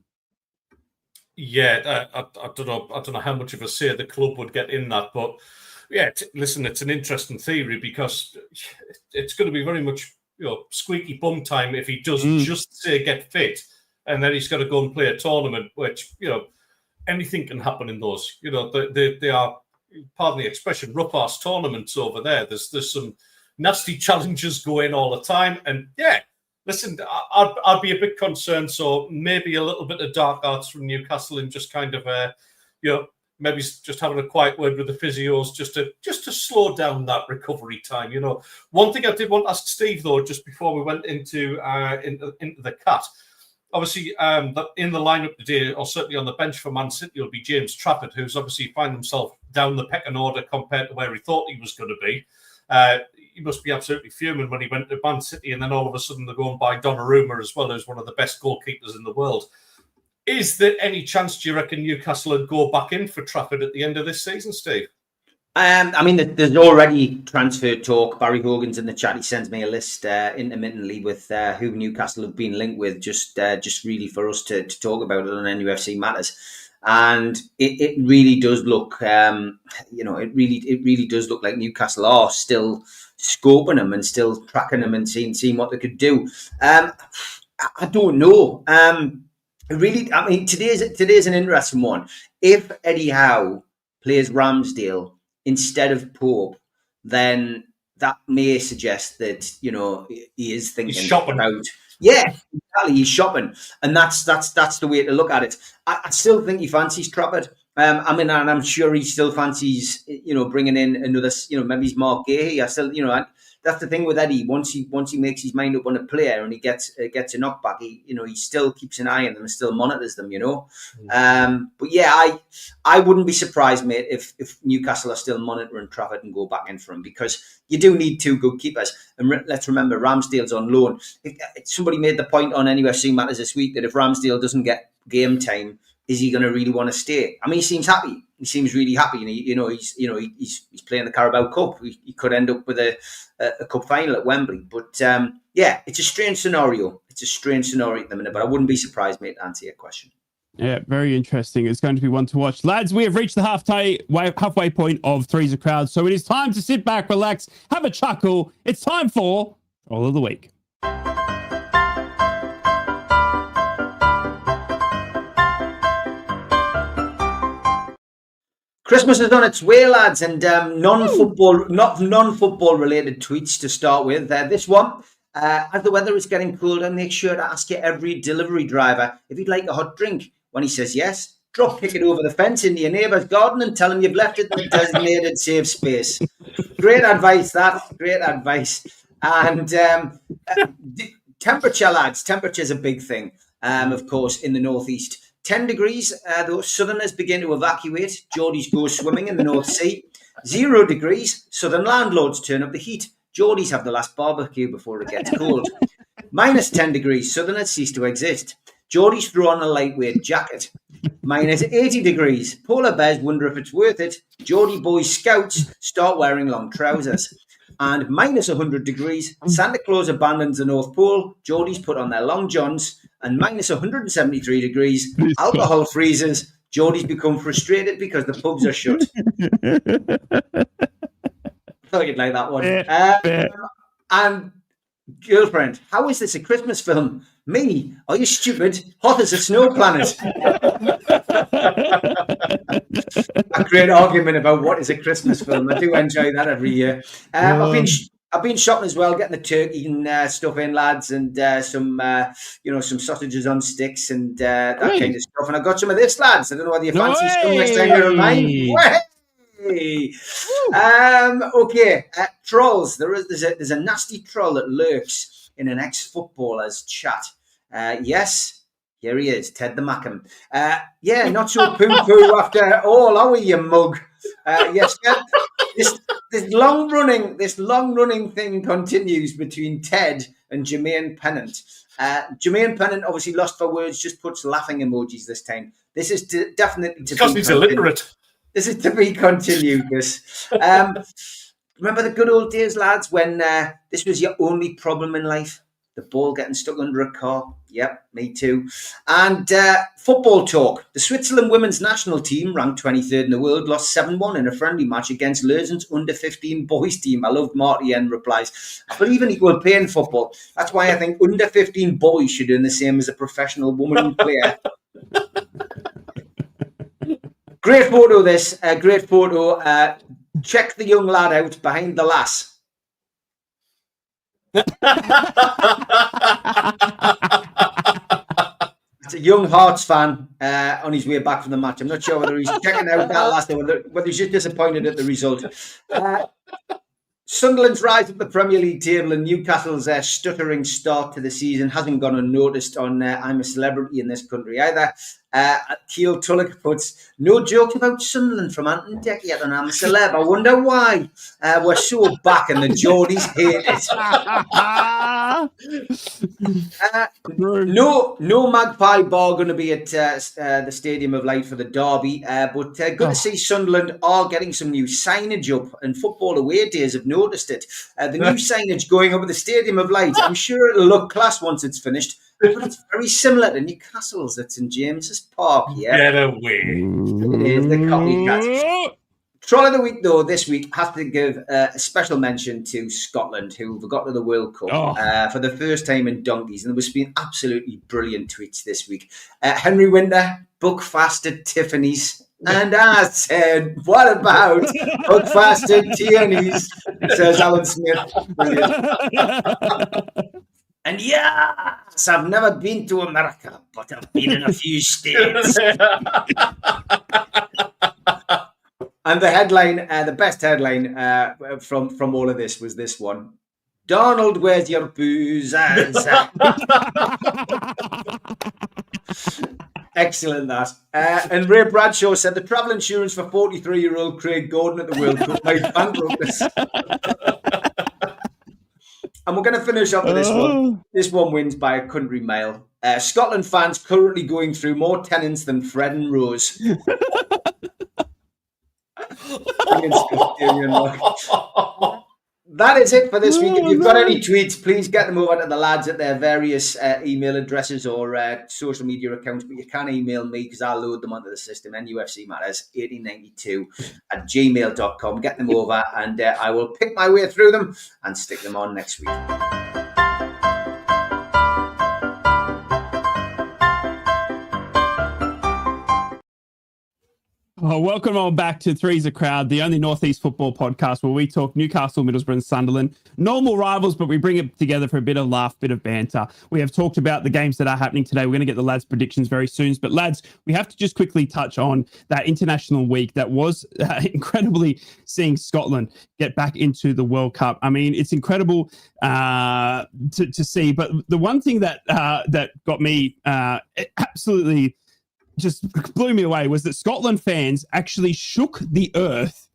Yeah, I don't know how much of a say the club would get in that, but yeah, listen, it's an interesting theory because it's going to be very much, you know, squeaky bum time if he does just say get fit, and then he's got to go and play a tournament, which, you know, anything can happen in those. You know, they are, pardon the expression, rough-ass tournaments over there. There's some nasty challenges going all the time, and yeah, listen, I'd be a bit concerned. So maybe a little bit of dark arts from Newcastle and just kind of, you know, maybe just having a quiet word with the physios just to slow down that recovery time. You know, one thing I did want to ask Steve though, just before we went into the cut, obviously in the lineup today, or certainly on the bench for Man City, will be James Trafford, who's obviously found himself down the pecking order compared to where he thought he was going to be. He must be absolutely fuming when he went to Man City, and then all of a sudden they're going by Donnarumma as well, who's one of the best goalkeepers in the world. Is there any chance, do you reckon, Newcastle would go back in for Trafford at the end of this season, Steve? I mean, there's already transfer talk. Barry Hogan's in the chat. He sends me a list intermittently with who Newcastle have been linked with, just really for us to talk about it on NUFC Matters. And it really does look, it really does look like Newcastle are still scoping them and still tracking them and seeing what they could do. I don't know. Really, I mean, today's an interesting one. If Eddie Howe plays Ramsdale instead of Pope, then that may suggest that, you know, he is thinking about. Yeah, exactly. He's shopping, and that's the way to look at it. I still think he fancies Trafford. I mean, and I'm sure he still fancies, you know, bringing in another, you know, maybe he's Mark Gahey. I still, you know, that's the thing with Eddie. Once he makes his mind up on a player and he gets a knockback, he still keeps an eye on them and still monitors them, you know. But yeah, I wouldn't be surprised, mate, if Newcastle are still monitoring Trafford and go back in for him, because you do need two good keepers. And let's remember, Ramsdale's on loan. Somebody made the point on NUFC Matters this week that if Ramsdale doesn't get game time, is he going to really want to stay? I mean, he seems happy. He seems really happy. And he's playing the Carabao Cup. He could end up with a cup final at Wembley. But yeah, it's a strange scenario. It's a strange scenario at the minute. But I wouldn't be surprised, mate, to answer your question. Yeah, very interesting. It's going to be one to watch. Lads, we have reached the halfway point of Three's a Crowd. So it is time to sit back, relax, have a chuckle. It's time for All of the Week. Christmas is on its way, lads, and non-football related tweets to start with. This one, as the weather is getting colder, make sure to ask your every delivery driver if he'd like a hot drink. When he says yes, kick it over the fence into your neighbour's garden and tell him you've left it in the designated safe space. Great advice, great advice. And temperature, lads. Temperature is a big thing, of course, in the northeast. 10 degrees, those southerners begin to evacuate. Geordies go swimming in the North Sea. 0 degrees, southern landlords turn up the heat. Geordies have the last barbecue before it gets cold. Minus 10 degrees, southerners cease to exist. Geordies throw on a lightweight jacket. Minus 80 degrees, polar bears wonder if it's worth it. Geordie boys scouts start wearing long trousers. And minus 100 degrees, Santa Claus abandons the North Pole. Geordies put on their long johns. And minus 173 degrees, alcohol freezes. Geordies become frustrated because the pubs are shut. I thought you'd like that one. And girlfriend, how is this a Christmas film? Me? Are you stupid? Hot as a snow planet. A great argument about what is a Christmas film. I do enjoy that every year. I've I've been shopping as well, getting the turkey and stuff in, lads, and some sausages on sticks and that kind of stuff. And I got some of this, lads. I don't know whether you fancy some next time you're in mine. Okay, trolls. There's a nasty troll that lurks in an ex-footballer's chat. Yes, here he is, Ted the Mackham. Not so poo-poo after all, are we, you mug? Yes, this long running thing continues between Ted and Jermaine Pennant. Jermaine Pennant obviously lost for words, just puts laughing emojis this time. This is definitely because he's illiterate. This is to be continued. Remember the good old days, lads, when this was your only problem in life? The ball getting stuck under a car. Yep, me too. And football talk. The Switzerland women's national team, ranked 23rd in the world, lost 7-1 in a friendly match against Leuzen's under-15 boys team. I loved Marty N replies. I believe in equal pay in football. That's why I think under-15 boys should earn the same as a professional woman player. Great photo, this. Great photo. Check the young lad out behind the lass. It's a young Hearts fan on his way back from the match. I'm not sure whether he's checking out that last or whether he's just disappointed at the result. Sunderland's rise up the Premier League table and Newcastle's stuttering start to the season hasn't gone unnoticed on I'm a Celebrity in this country either. Keel Tulloch puts, no jokes about Sunderland from Anton Deck yet on I'm a Celeb. I wonder why. We're so back and the Geordies hate it. No Magpie Bar going to be at the Stadium of Light for the derby, but good to see Sunderland are getting some new signage up, and Football Away Days have noticed it. The new signage going up at the Stadium of Light, I'm sure it'll look class once it's finished, but it's very similar to Newcastle's at St James's Park. Yeah, get away. It is the copycat. Troll of the week, though, this week, have to give a special mention to Scotland, who got to the World Cup for the first time in donkeys. And there's been absolutely brilliant tweets this week. Henry Winter, book fast at Tiffany's. And I said, what about book fast at Tierney's? Says Alan Smith. Brilliant. And yes, I've never been to America, but I've been in a few states. And the headline, the best headline from all of this was this one. Donald, where's your booze? Excellent, that. And Ray Bradshaw said the travel insurance for 43-year-old Craig Gordon at the World Cup might bankrupt us. And we're going to finish up with this one. This one wins by a country mile. Scotland fans currently going through more tenants than Fred and Rose. That is it for this week. If you've got any tweets, please get them over to the lads at their various email addresses or social media accounts. But you can email me because I'll load them onto the system. NUFC Matters 1892 at gmail.com. Get them over and I will pick my way through them and stick them on next week. Oh, welcome on back to Three's a Crowd, the only Northeast football podcast where we talk Newcastle, Middlesbrough and Sunderland. Normal rivals, but we bring it together for a bit of laugh, bit of banter. We have talked about the games that are happening today. We're going to get the lads' predictions very soon. But lads, we have to just quickly touch on that international week that was incredibly seeing Scotland get back into the World Cup. I mean, it's incredible to see. But the one thing that got me absolutely just blew me away was that Scotland fans actually shook the earth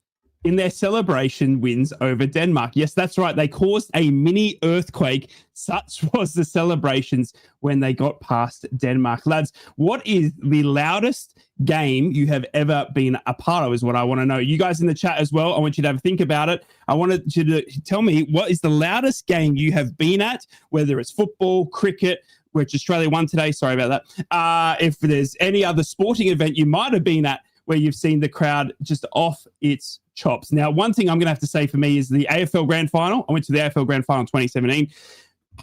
in their celebration wins over Denmark. Yes, that's right. They caused a mini earthquake. Such was the celebrations when they got past Denmark. Lads, what is the loudest game you have ever been a part of is what I want to know. You guys in the chat as well, I want you to have a think about it. I wanted you to tell me what is the loudest game you have been at, whether it's football, cricket, which Australia won today. Sorry about that. If there's any other sporting event you might have been at where you've seen the crowd just off its chops. Now, one thing I'm going to have to say for me is the AFL Grand Final. I went to the AFL Grand Final in 2017.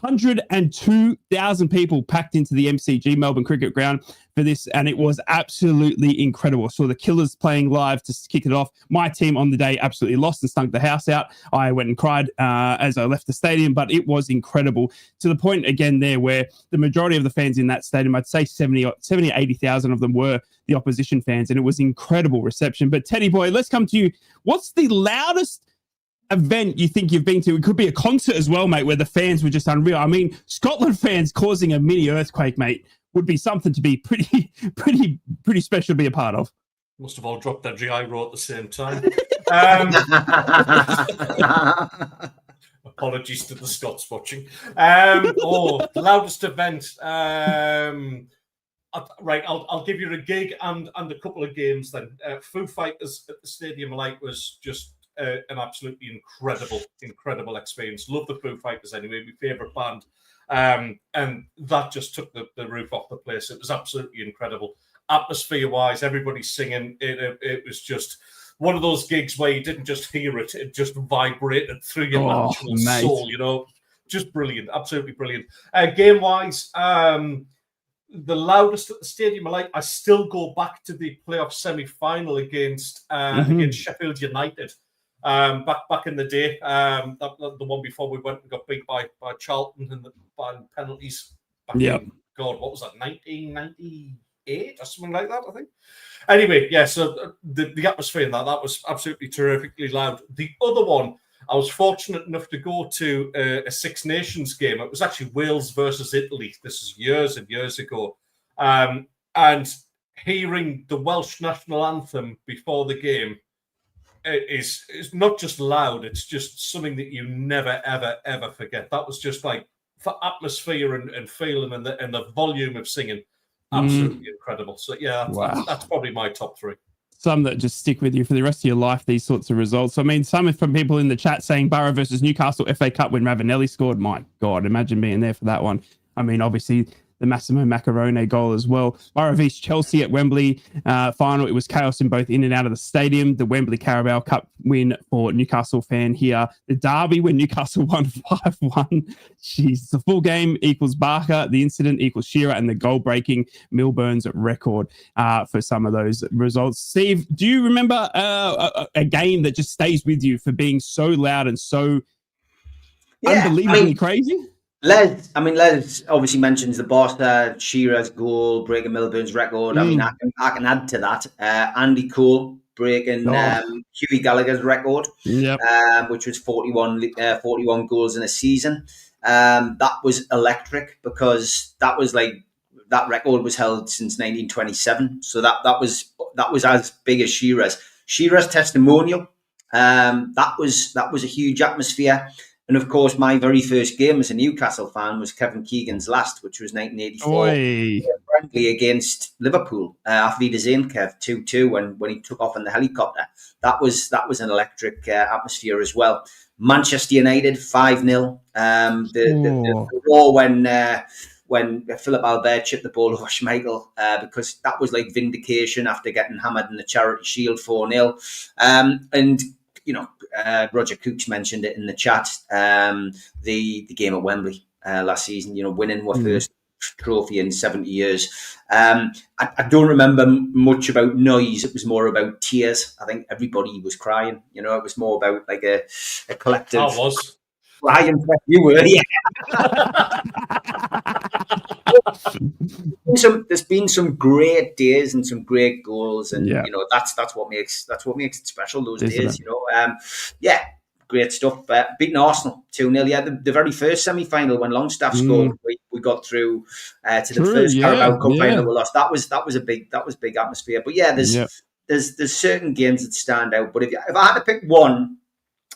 102,000 people packed into the MCG, Melbourne Cricket Ground, for this, and it was absolutely incredible. I saw the Killers playing live to kick it off. My team on the day absolutely lost and stunk the house out. I went and cried as I left the stadium, but it was incredible, to the point again there where the majority of the fans in that stadium, I'd say 80,000 of them were the opposition fans, and it was incredible reception. But Teddy boy, let's come to you. What's the loudest event you think you've been to? It could be a concert as well, mate, where the fans were just unreal. I mean, Scotland fans causing a mini earthquake, mate, would be something to be pretty special to be a part of. Must have all dropped their GI row at the same time. Apologies to the Scots watching. The loudest event. Right, I'll give you a gig and a couple of games then. Foo Fighters at the Stadium of Light was just an absolutely incredible experience. Love the Foo Fighters anyway, my favourite band. And that just took the roof off the place. It was absolutely incredible. Atmosphere-wise, everybody's singing. It was just one of those gigs where you didn't just hear it, it just vibrated through your natural soul, you know. Just brilliant, absolutely brilliant. Game-wise, the loudest at the Stadium of Light, I still go back to the playoff semi-final against Sheffield United. Back in the day, the one before we went and got beat by Charlton by penalties. God, what was that? 1998 or something like that, I think. Anyway, yeah. So the atmosphere in that was absolutely terrifically loud. The other one, I was fortunate enough to go to a Six Nations game. It was actually Wales versus Italy. This is years and years ago, and hearing the Welsh national anthem before the game. Is not just loud, it's just something that you never, ever forget. That was just like, for atmosphere and feeling and the volume of singing, absolutely incredible. So, yeah, that's probably my top three. Some that just stick with you for the rest of your life, these sorts of results. I mean, some from people in the chat saying Borough versus Newcastle FA Cup when Ravanelli scored. My God, imagine being there for that one. I mean, obviously, the Massimo Macarone goal as well. Borough vs Chelsea at Wembley final. It was chaos in both in and out of the stadium. The Wembley Carabao Cup win for Newcastle fan here. The derby when Newcastle won 5-1. Jeez, the full game equals Barker. The incident equals Shearer, and the goal-breaking Milburn's record for some of those results. Steve, do you remember a game that just stays with you for being so loud and so unbelievably crazy? Les obviously mentions the Barca, Shearer's goal, breaking Milburn's record. I mean, I can add to that. Andy Cole breaking Hughie Gallagher's record, which was 41 goals in a season. That was electric because that record was held since 1927. So that was as big as Shearer's. Shearer's testimonial. That was a huge atmosphere. And of course, my very first game as a Newcastle fan was Kevin Keegan's last, which was 1984, friendly against Liverpool. Auf Wiedersehen, Kev, 2-2 when he took off in the helicopter. That was an electric atmosphere as well. Manchester United 5-0. The roar when Philip Albert chipped the ball over Schmeichel, because that was like vindication after getting hammered in the Charity Shield 4-0. And you know, Roger Cooch mentioned it in the chat. The game at Wembley last season, you know, winning our first trophy in 70 years. I don't remember much about noise. It was more about tears. I think everybody was crying. You know, it was more about like a collective. I was. Crying. You were, yeah. There's been some great days and some great goals, and you know that's what makes it special. Those days, you know, great stuff. Beating Arsenal 2-0. Yeah, the very first semi-final when Longstaff scored, we got through to the first Carabao Cup final we lost. That was big atmosphere. But yeah, there's certain games that stand out. But if I had to pick one.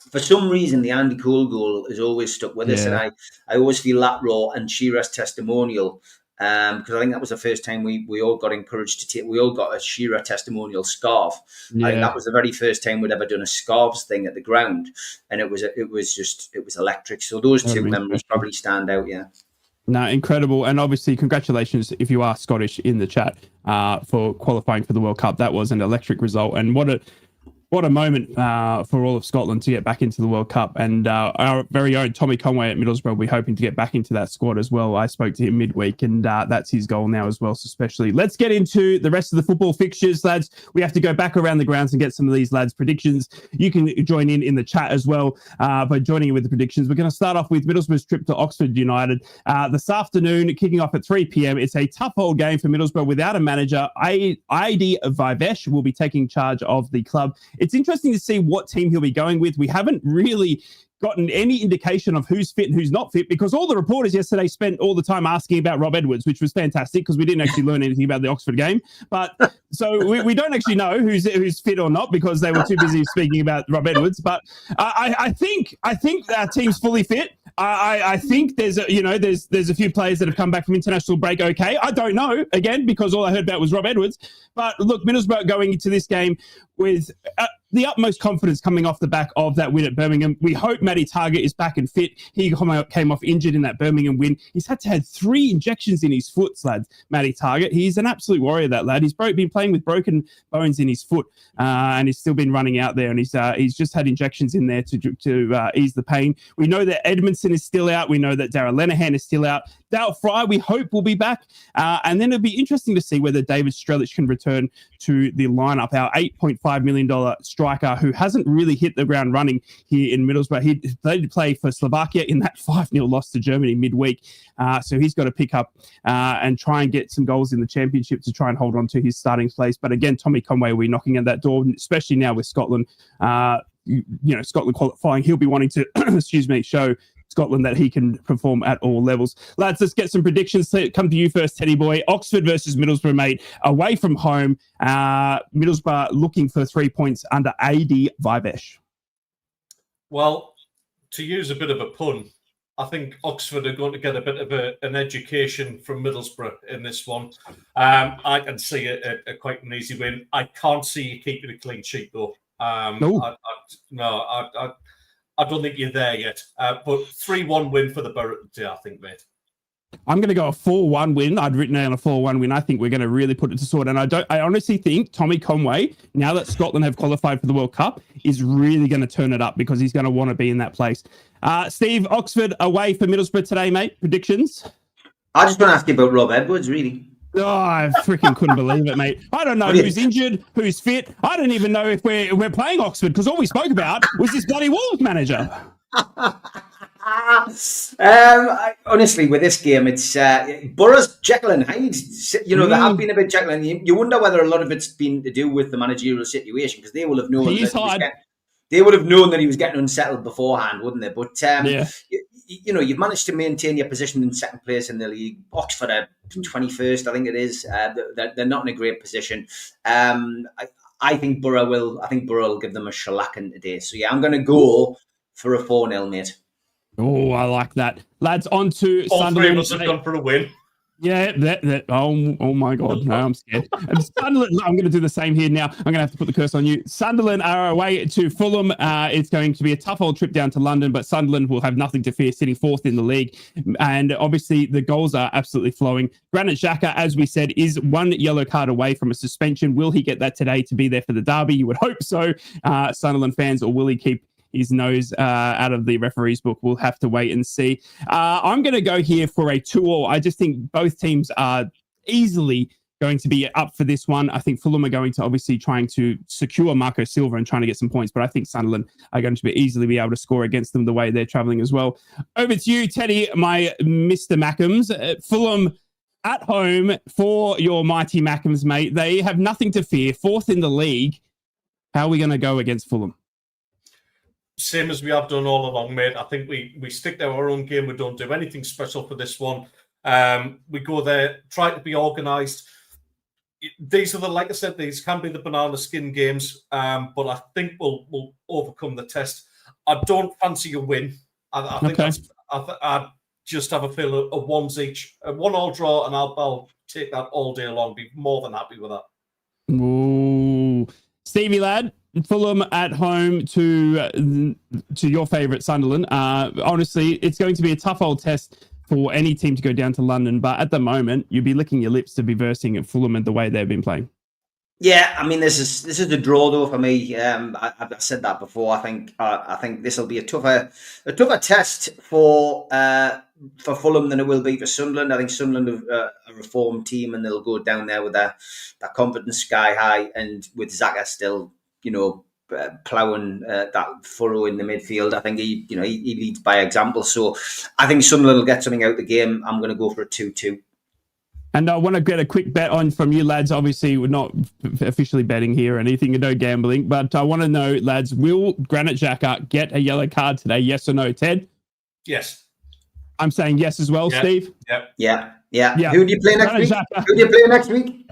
For some reason, the Andy Cole goal has always stuck with us, and I always feel that raw and Shearer's testimonial, because I think that was the first time we all got encouraged to take. We all got a Shearer testimonial scarf. I think that was the very first time we'd ever done a scarves thing at the ground, and it was electric. So those two memories probably stand out. Yeah. No, incredible. And obviously, congratulations if you are Scottish in the chat for qualifying for the World Cup. That was an electric result, and what a What a moment for all of Scotland to get back into the World Cup. And our very own Tommy Conway at Middlesbrough will be hoping to get back into that squad as well. I spoke to him midweek, and that's his goal now as well, so especially. Let's get into the rest of the football fixtures, lads. We have to go back around the grounds and get some of these lads' predictions. You can join in the chat as well by joining in with the predictions. We're going to start off with Middlesbrough's trip to Oxford United this afternoon, kicking off at 3 p.m. It's a tough old game for Middlesbrough without a manager. ID Vivesh will be taking charge of the club. It's interesting to see what team he'll be going with. We haven't really gotten any indication of who's fit and who's not fit, because all the reporters yesterday spent all the time asking about Rob Edwards, which was fantastic because we didn't actually learn anything about the Oxford game. But so we don't actually know who's fit or not because they were too busy speaking about Rob Edwards. But I think our team's fully fit. I think there's a few players that have come back from international break. Okay, I don't know again because all I heard about was Rob Edwards. But look, Middlesbrough going into this game with the utmost confidence coming off the back of that win at Birmingham. We hope Matty Targett is back and fit. He came off injured in that Birmingham win. He's had to have 3 injections in his foot, lads, Matty Targett. He's an absolute warrior, that lad. He's been playing with broken bones in his foot and he's still been running out there, and he's just had injections in there to ease the pain. We know that Edmondson is still out. We know that Darragh Lenihan is still out. Dale Fry, we hope, will be back. And then it'll be interesting to see whether David Strelic can return to the lineup, our $8.5 million striker who hasn't really hit the ground running here in Middlesbrough. He played to play for Slovakia in that 5-0 loss to Germany midweek. So he's got to pick up and try and get some goals in the championship to try and hold on to his starting place. But again, Tommy Conway will be knocking at that door, especially now with Scotland. Scotland qualifying. He'll be wanting to, show Scotland that he can perform at all levels. Lads, let's get some predictions. Come to you first, Teddy boy. Oxford versus Middlesbrough, mate. Away from home. Middlesbrough looking for 3 points under AD Vivesh. Well, to use a bit of a pun, I think Oxford are going to get a bit of an education from Middlesbrough in this one. I can see a quite an easy win. I can't see you keeping a clean sheet, though. I don't think you're there yet. But 3-1 win for the Borough today, I think, mate. I'm going to go a 4-1 win. I'd written down a 4-1 win. I think we're going to really put it to sword. And I honestly think Tommy Conway, now that Scotland have qualified for the World Cup, is really going to turn it up because he's going to want to be in that place. Steve, Oxford away for Middlesbrough today, mate. Predictions? I just want to ask you about Rob Edwards, really. Oh, I freaking couldn't believe it, mate. I don't know who's injured, who's fit. I don't even know if we're playing Oxford because all we spoke about was this bloody Wolves manager. Honestly, with this game, it's Borough's Jekyll and Hyde. They have been a bit Jekyll and Hyde. You wonder whether a lot of it's been to do with the managerial situation because they will have known that he was getting unsettled beforehand, wouldn't they? But you've managed to maintain your position in second place in the league. Oxford are 21st, I think it is. They're not in a great position. I think Borough will give them a shellacking today. So yeah, I'm going to go for a 4-0, mate. Oh, I like that. Lads, on to all Sunderland. All three of us have gone for a win. Yeah, oh my God, no, I'm scared. Sunderland, I'm going to do the same here now. I'm going to have to put the curse on you. Sunderland are away to Fulham. It's going to be a tough old trip down to London, but Sunderland will have nothing to fear, sitting 4th in the league. And obviously, the goals are absolutely flowing. Granit Xhaka, as we said, is 1 yellow card away from a suspension. Will he get that today to be there for the derby? You would hope so, Sunderland fans, or will he keep his nose out of the referee's book? We'll have to wait and see. I'm going to go here for a 2-2. I just think both teams are easily going to be up for this one. I think Fulham are going to obviously trying to secure Marco Silva and trying to get some points, but I think Sunderland are going to easily be able to score against them the way they're travelling as well. Over to you, Teddy, my Mr. Mackems. Fulham at home for your mighty Mackems, mate. They have nothing to fear. 4th in the league. How are we going to go against Fulham? Same as we have done all along, mate. I think we stick to our own game. We don't do anything special for this one. We go there, try to be organised. These are like I said, these can be the banana skin games, but I think we'll overcome the test. I don't fancy a win. I think I just have a feel of a 1s each, a 1-1 draw, and I'll take that all day long. Be more than happy with that. Ooh, Stevie lad. Fulham at home to your favourite Sunderland. Honestly, it's going to be a tough old test for any team to go down to London, but at the moment, you'd be licking your lips to be versing at Fulham and the way they've been playing. Yeah, I mean, this is a draw though for me. I've said that before. I think this will be a tougher test for Fulham than it will be for Sunderland. I think Sunderland are a reformed team, and they'll go down there with their confidence sky high, and with Xhaka still, ploughing that furrow in the midfield. I think he leads by example. So I think Sunderland will get something out of the game. I'm going to go for a 2-2. And I want to get a quick bet on from you, lads. Obviously, we're not officially betting here or anything, no gambling. But I want to know, lads, will Granit Xhaka get a yellow card today? Yes or no, Ted? Yes. I'm saying yes as well, Steve. Yeah. Who do you play next week?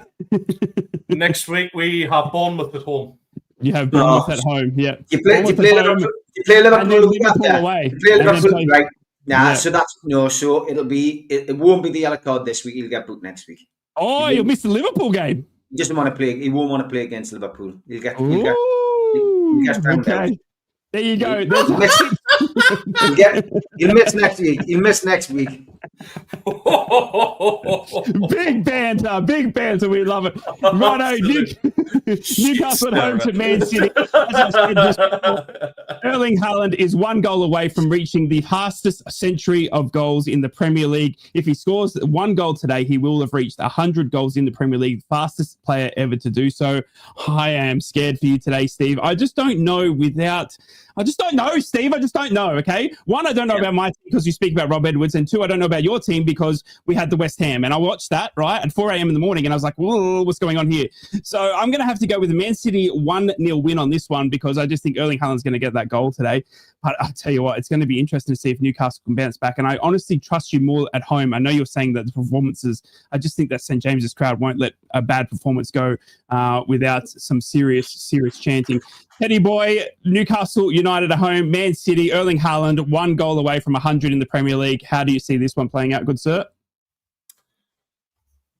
Next week we have Bournemouth at home. You have Bournemouth at home. Yeah. You play Liverpool away. You play Liverpool, right? So that's so it won't be the yellow card this week. He'll get booked next week. Oh, you'll miss the Liverpool game. He doesn't want to play. He won't want to play against Liverpool. He'll get okay. There you go. He'll miss next week. He'll miss next week. Big banter. We love it. Righto, Newcastle at home to Man City. As I said just before, Erling Haaland is 1 goal away from reaching the fastest century of goals in the Premier League. If he scores 1 goal today, he will have reached 100 goals in the Premier League, fastest player ever to do so. I am scared for you today, Steve. I just don't know, Steve. I just don't know, okay? One, I don't know about my team because you speak about Rob Edwards, and two, I don't know about your team because we had the West Ham, and I watched that, right, at 4 a.m. in the morning, and I was like, whoa, what's going on here? So I'm going to have to go with the Man City 1-0 win on this one because I just think Erling Haaland's going to get that goal today. But I'll tell you what, it's going to be interesting to see if Newcastle can bounce back, and I honestly trust you more at home. I know you're saying that the performances, I just think that St. James's crowd won't let a bad performance go without some serious chanting. Teddy boy, Newcastle United at home, Man City, Erling Haaland, 1 goal away from 100 in the Premier League. How do you see this one playing out, good sir?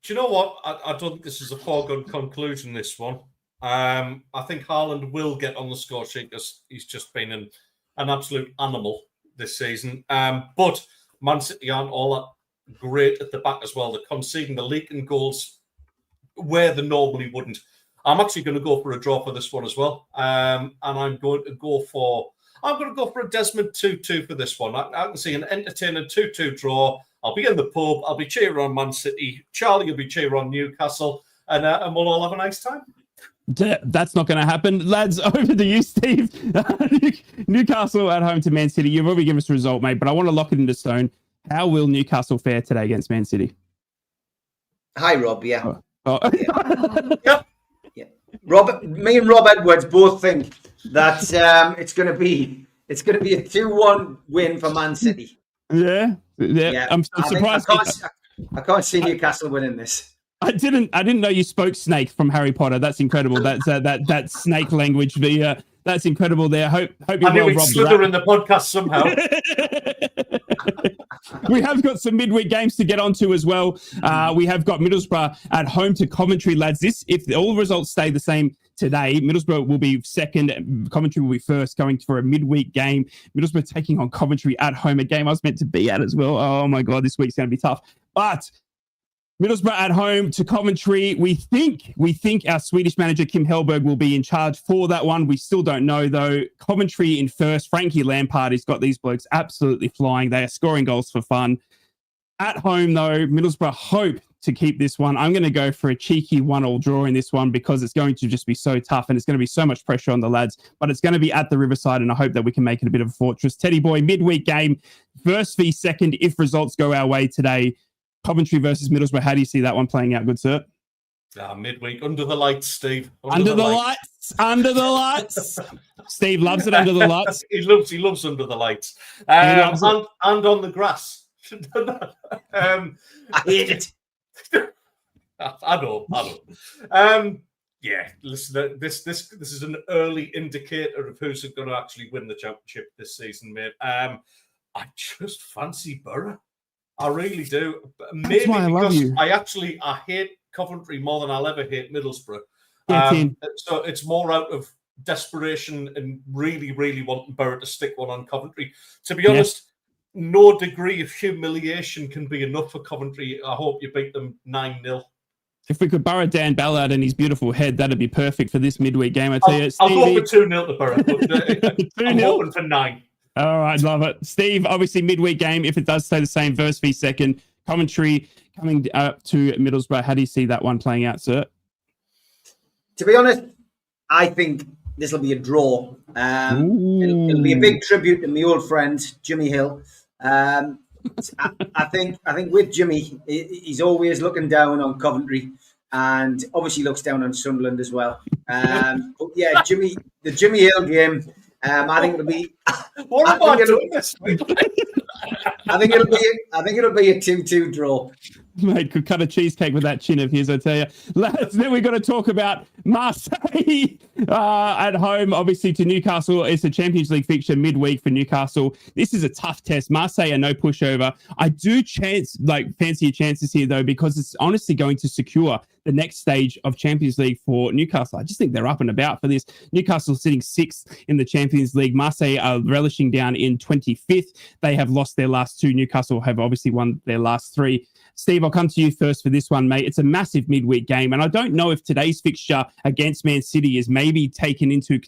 Do you know what? I don't think this is a foregone conclusion, this one. I think Haaland will get on the score sheet because he's just been an absolute animal this season. But Man City aren't all that great at the back as well. They're conceding the leaking goals where they normally wouldn't. I'm actually going to go for a draw for this one as well. And I'm going to go for a Desmond 2-2 for this one. I can see an entertaining 2-2 draw. I'll be in the pub. I'll be cheering on Man City. Charlie will be cheering on Newcastle. And we'll all have a nice time. That's not going to happen. Lads, over to you, Steve. Newcastle at home to Man City. You've already given us a result, mate, but I want to lock it into stone. How will Newcastle fare today against Man City? Hi, Rob. Yeah. Yep. Me and Rob Edwards both think that it's going to be a 2-1 win for Man City. Yeah. I'm surprised. I can't see Newcastle winning this. I didn't know you spoke snake from Harry Potter. That's incredible. That's that snake language. That's incredible. There. Hope you're well, Rob. Slither in the podcast somehow. We have got some midweek games to get onto as well. We have got Middlesbrough at home to Coventry, lads. If all the results stay the same today, Middlesbrough will be second, Coventry will be first, going for a midweek game. Middlesbrough taking on Coventry at home, a game I was meant to be at as well. Oh my God, this week's going to be tough. But Middlesbrough at home to Coventry. We think our Swedish manager, Kim Hellberg, will be in charge for that one. We still don't know, though. Coventry in first. Frankie Lampard has got these blokes absolutely flying. They are scoring goals for fun. At home, though, Middlesbrough hope to keep this one. I'm going to go for a cheeky 1-1 draw in this one because it's going to just be so tough and it's going to be so much pressure on the lads. But it's going to be at the Riverside, and I hope that we can make it a bit of a fortress. Teddy boy, midweek game, first v second if results go our way today. Coventry versus Middlesbrough. How do you see that one playing out, good sir? Midweek, under the lights, Steve. Under the lights. Steve loves it under the lights. He loves under the lights. And on the grass. I hate it. I know. Yeah, listen, this is an early indicator of who's going to actually win the championship this season, mate. I just fancy Borough. I really do. Maybe why I love you. I hate Coventry more than I'll ever hate Middlesbrough. So it's more out of desperation and really, really wanting Borough to stick one on Coventry. To be honest, no degree of humiliation can be enough for Coventry. I hope you beat them 9-0. If we could borrow Dan Ballard and his beautiful head, that'd be perfect for this midweek game. I tell you, I'll go for 2-0 to Borough. But, I'm 2-0? hoping for 9. All right, love it. Steve, obviously midweek game, if it does stay the same, first v second, commentary coming up to Middlesbrough. How do you see that one playing out, sir? To be honest, I think this will be a draw. It'll be a big tribute to my old friend, Jimmy Hill. I think with Jimmy, he's always looking down on Coventry and obviously looks down on Sunderland as well. But yeah, the Jimmy Hill game, I think it'll be. What am I doing this week? I think it'll be a 2-2 draw. Mate, could cut a cheesecake with that chin of his, I tell you. Lads, then we've got to talk about Marseille at home, obviously, to Newcastle. It's a Champions League fixture midweek for Newcastle. This is a tough test. Marseille are no pushover. I do fancy your chances here, though, because it's honestly going to secure the next stage of Champions League for Newcastle. I just think they're up and about for this. Newcastle sitting 6th in the Champions League. Marseille are relishing down in 25th. They have lost their last 2. Newcastle have obviously won their last 3. Steve, I'll come to you first for this one, mate. It's a massive midweek game, and I don't know if today's fixture against Man City is maybe taken into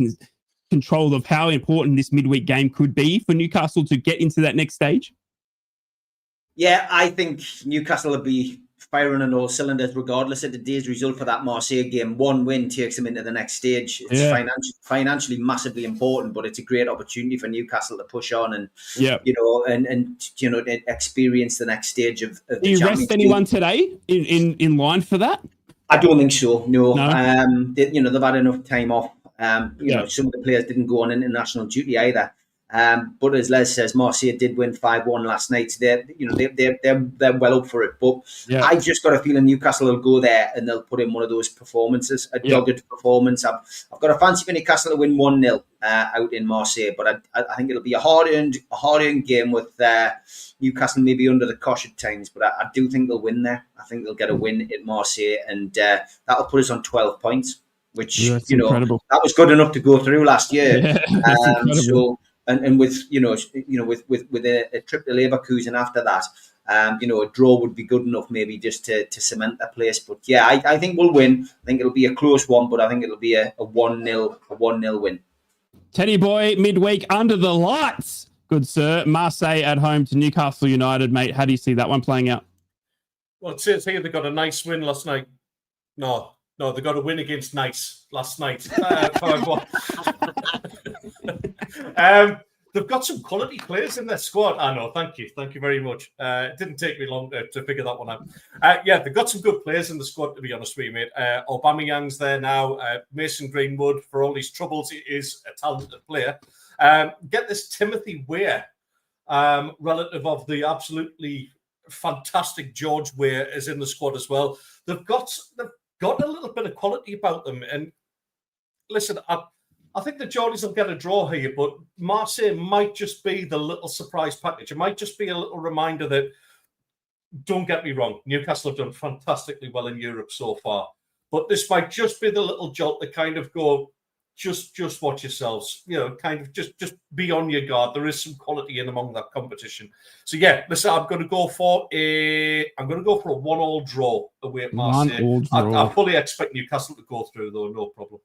control of how important this midweek game could be for Newcastle to get into that next stage. Yeah, I think Newcastle will be firing on all cylinders regardless of today's result for that Marseille game. One win takes them into the next stage. It's financially massively important, but it's a great opportunity for Newcastle to push on and experience the next stage of the Champions League. Do you rest anyone today in line for that? I don't think so. No. They've had enough time off. Some of the players didn't go on international duty either. But as Les says, Marseille did win 5-1 last night. So they're well up for it. But I just got a feeling Newcastle will go there and they'll put in one of those performances, a dogged performance. I've got a fancy for Newcastle to win 1-0 out in Marseille. But I think it'll be a hard-earned game with Newcastle maybe under the cosh at times. But I do think they'll win there. I think they'll get a win at Marseille, and that'll put us on 12 points, which incredible. That was good enough to go through last year. And with a trip to Leverkusen after that, a draw would be good enough maybe just to cement that place. But yeah, I think we'll win. I think it'll be a close one, but I think it'll be a 1-0 win. Teddy boy, midweek under the lights. Good sir. Marseille at home to Newcastle United, mate. How do you see that one playing out? Well, it says here they got a nice win last night. No, they got a win against Nice last night. 5-1. They've got some quality players in their squad. I know. Thank you very much. It didn't take me long to figure that one out. They've got some good players in the squad, to be honest with you, mate. Aubameyang's there now. Mason Greenwood, for all his troubles, is a talented player. Get this, Timothy Weah, relative of the absolutely fantastic George Weah, is in the squad as well. They've got a little bit of quality about them. And listen, I think the Geordies will get a draw here, but Marseille might just be the little surprise package. It might just be a little reminder that, don't get me wrong, Newcastle have done fantastically well in Europe so far. But this might just be the little jolt that kind of go, just watch yourselves, kind of just be on your guard. There is some quality in among that competition. So yeah, listen, I'm going to go for a 1-1 draw away at Marseille. I fully expect Newcastle to go through though, no problem.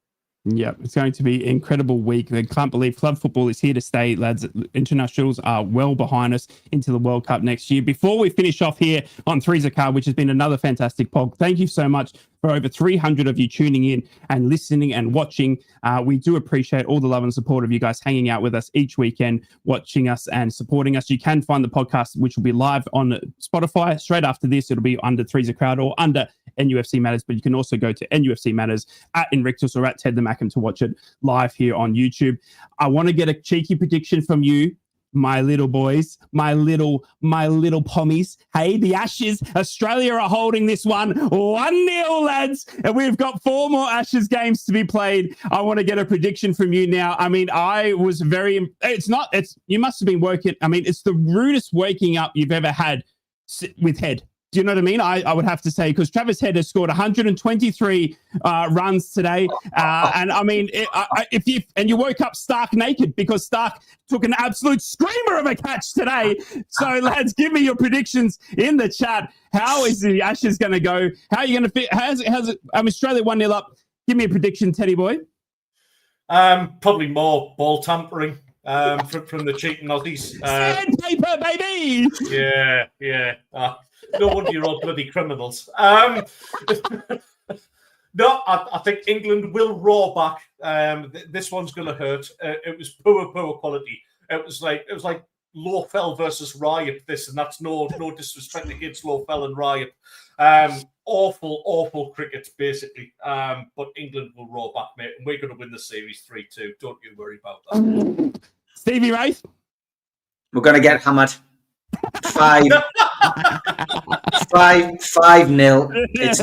Yeah, it's going to be an incredible week. I can't believe club football is here to stay, lads. Internationals are well behind us into the World Cup next year. Before we finish off here on Three's a Card, which has been another fantastic pod, thank you so much for over 300 of you tuning in and listening and watching. We do appreciate all the love and support of you guys hanging out with us each weekend, watching us and supporting us. You can find the podcast, which will be live on Spotify. Straight after this, it'll be under Three's a Crowd or under NUFC Matters, but you can also go to NUFC Matters at Inrictus or at Ted the Mackham to watch it live here on YouTube. I want to get a cheeky prediction from you, my little boys, my little pommies. Hey, the Ashes, Australia are holding this one 1-0, lads. And we've got 4 more Ashes games to be played. I want to get a prediction from you now. I mean, I was you must have been working. I mean, it's the rudest waking up you've ever had with head. Do you know what I mean? I would have to say, because Travis Head has scored 123 runs today. And I mean, if you woke up stark naked because Stark took an absolute screamer of a catch today. So, lads, give me your predictions in the chat. How is the Ashes going to go? How are you going to fit? How's it? Australia 1-0 up. Give me a prediction, Teddy boy. Probably more ball tampering from the cheating Aussies. Sandpaper, baby! Yeah. No wonder you're all bloody criminals. No, I think England will roar back. This one's going to hurt. It was poor quality. It was like Lowfell versus Riot. This, and that's no disrespect against Lowfell and Riot. Awful cricket, basically. But England will roar back, mate, and we're going to win the series 3-2. Don't you worry about that. Stevie Wraith? We're going to get hammered. 5-0. It's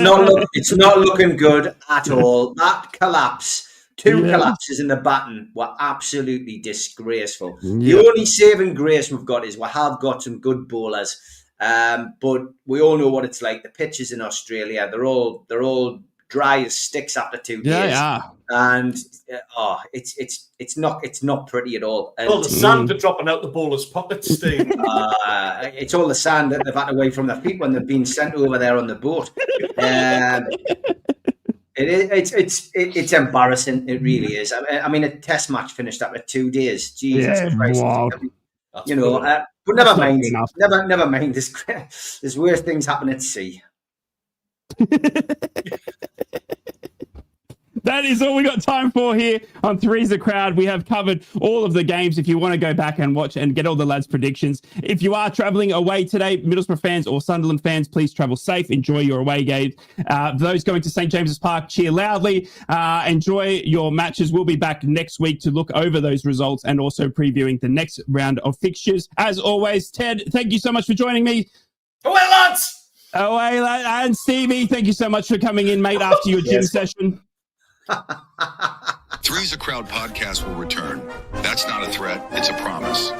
not looking good at all. That collapse, two collapses in the baton were absolutely disgraceful. The only saving grace we've got is we have got some good bowlers, but we all know what it's like. The pitches in Australia, they're all dry as sticks after 2 days. And it's not pretty at all. And, well, the sand are dropping out the bowlers' pockets, Steve. It's all the sand that they've had away from their feet when they've been sent over there on the boat. It's embarrassing. It really is. I mean, a test match finished after 2 days. Jesus Christ! Wow. You know, but never mind. Never mind. There's worse things happen at sea. That is all we got time for here on Three's a Crowd. We have covered all of the games. If you want to go back and watch and get all the lads' predictions. If you are travelling away today, Middlesbrough fans or Sunderland fans, please travel safe. Enjoy your away games. Those going to St. James's Park, cheer loudly. Enjoy your matches. We'll be back next week to look over those results and also previewing the next round of fixtures. As always, Ted, thank you so much for joining me. Away, lads! Away, and Stevie, thank you so much for coming in, mate, after your gym session. Three's a Crowd podcast will return. That's not a threat, it's a promise.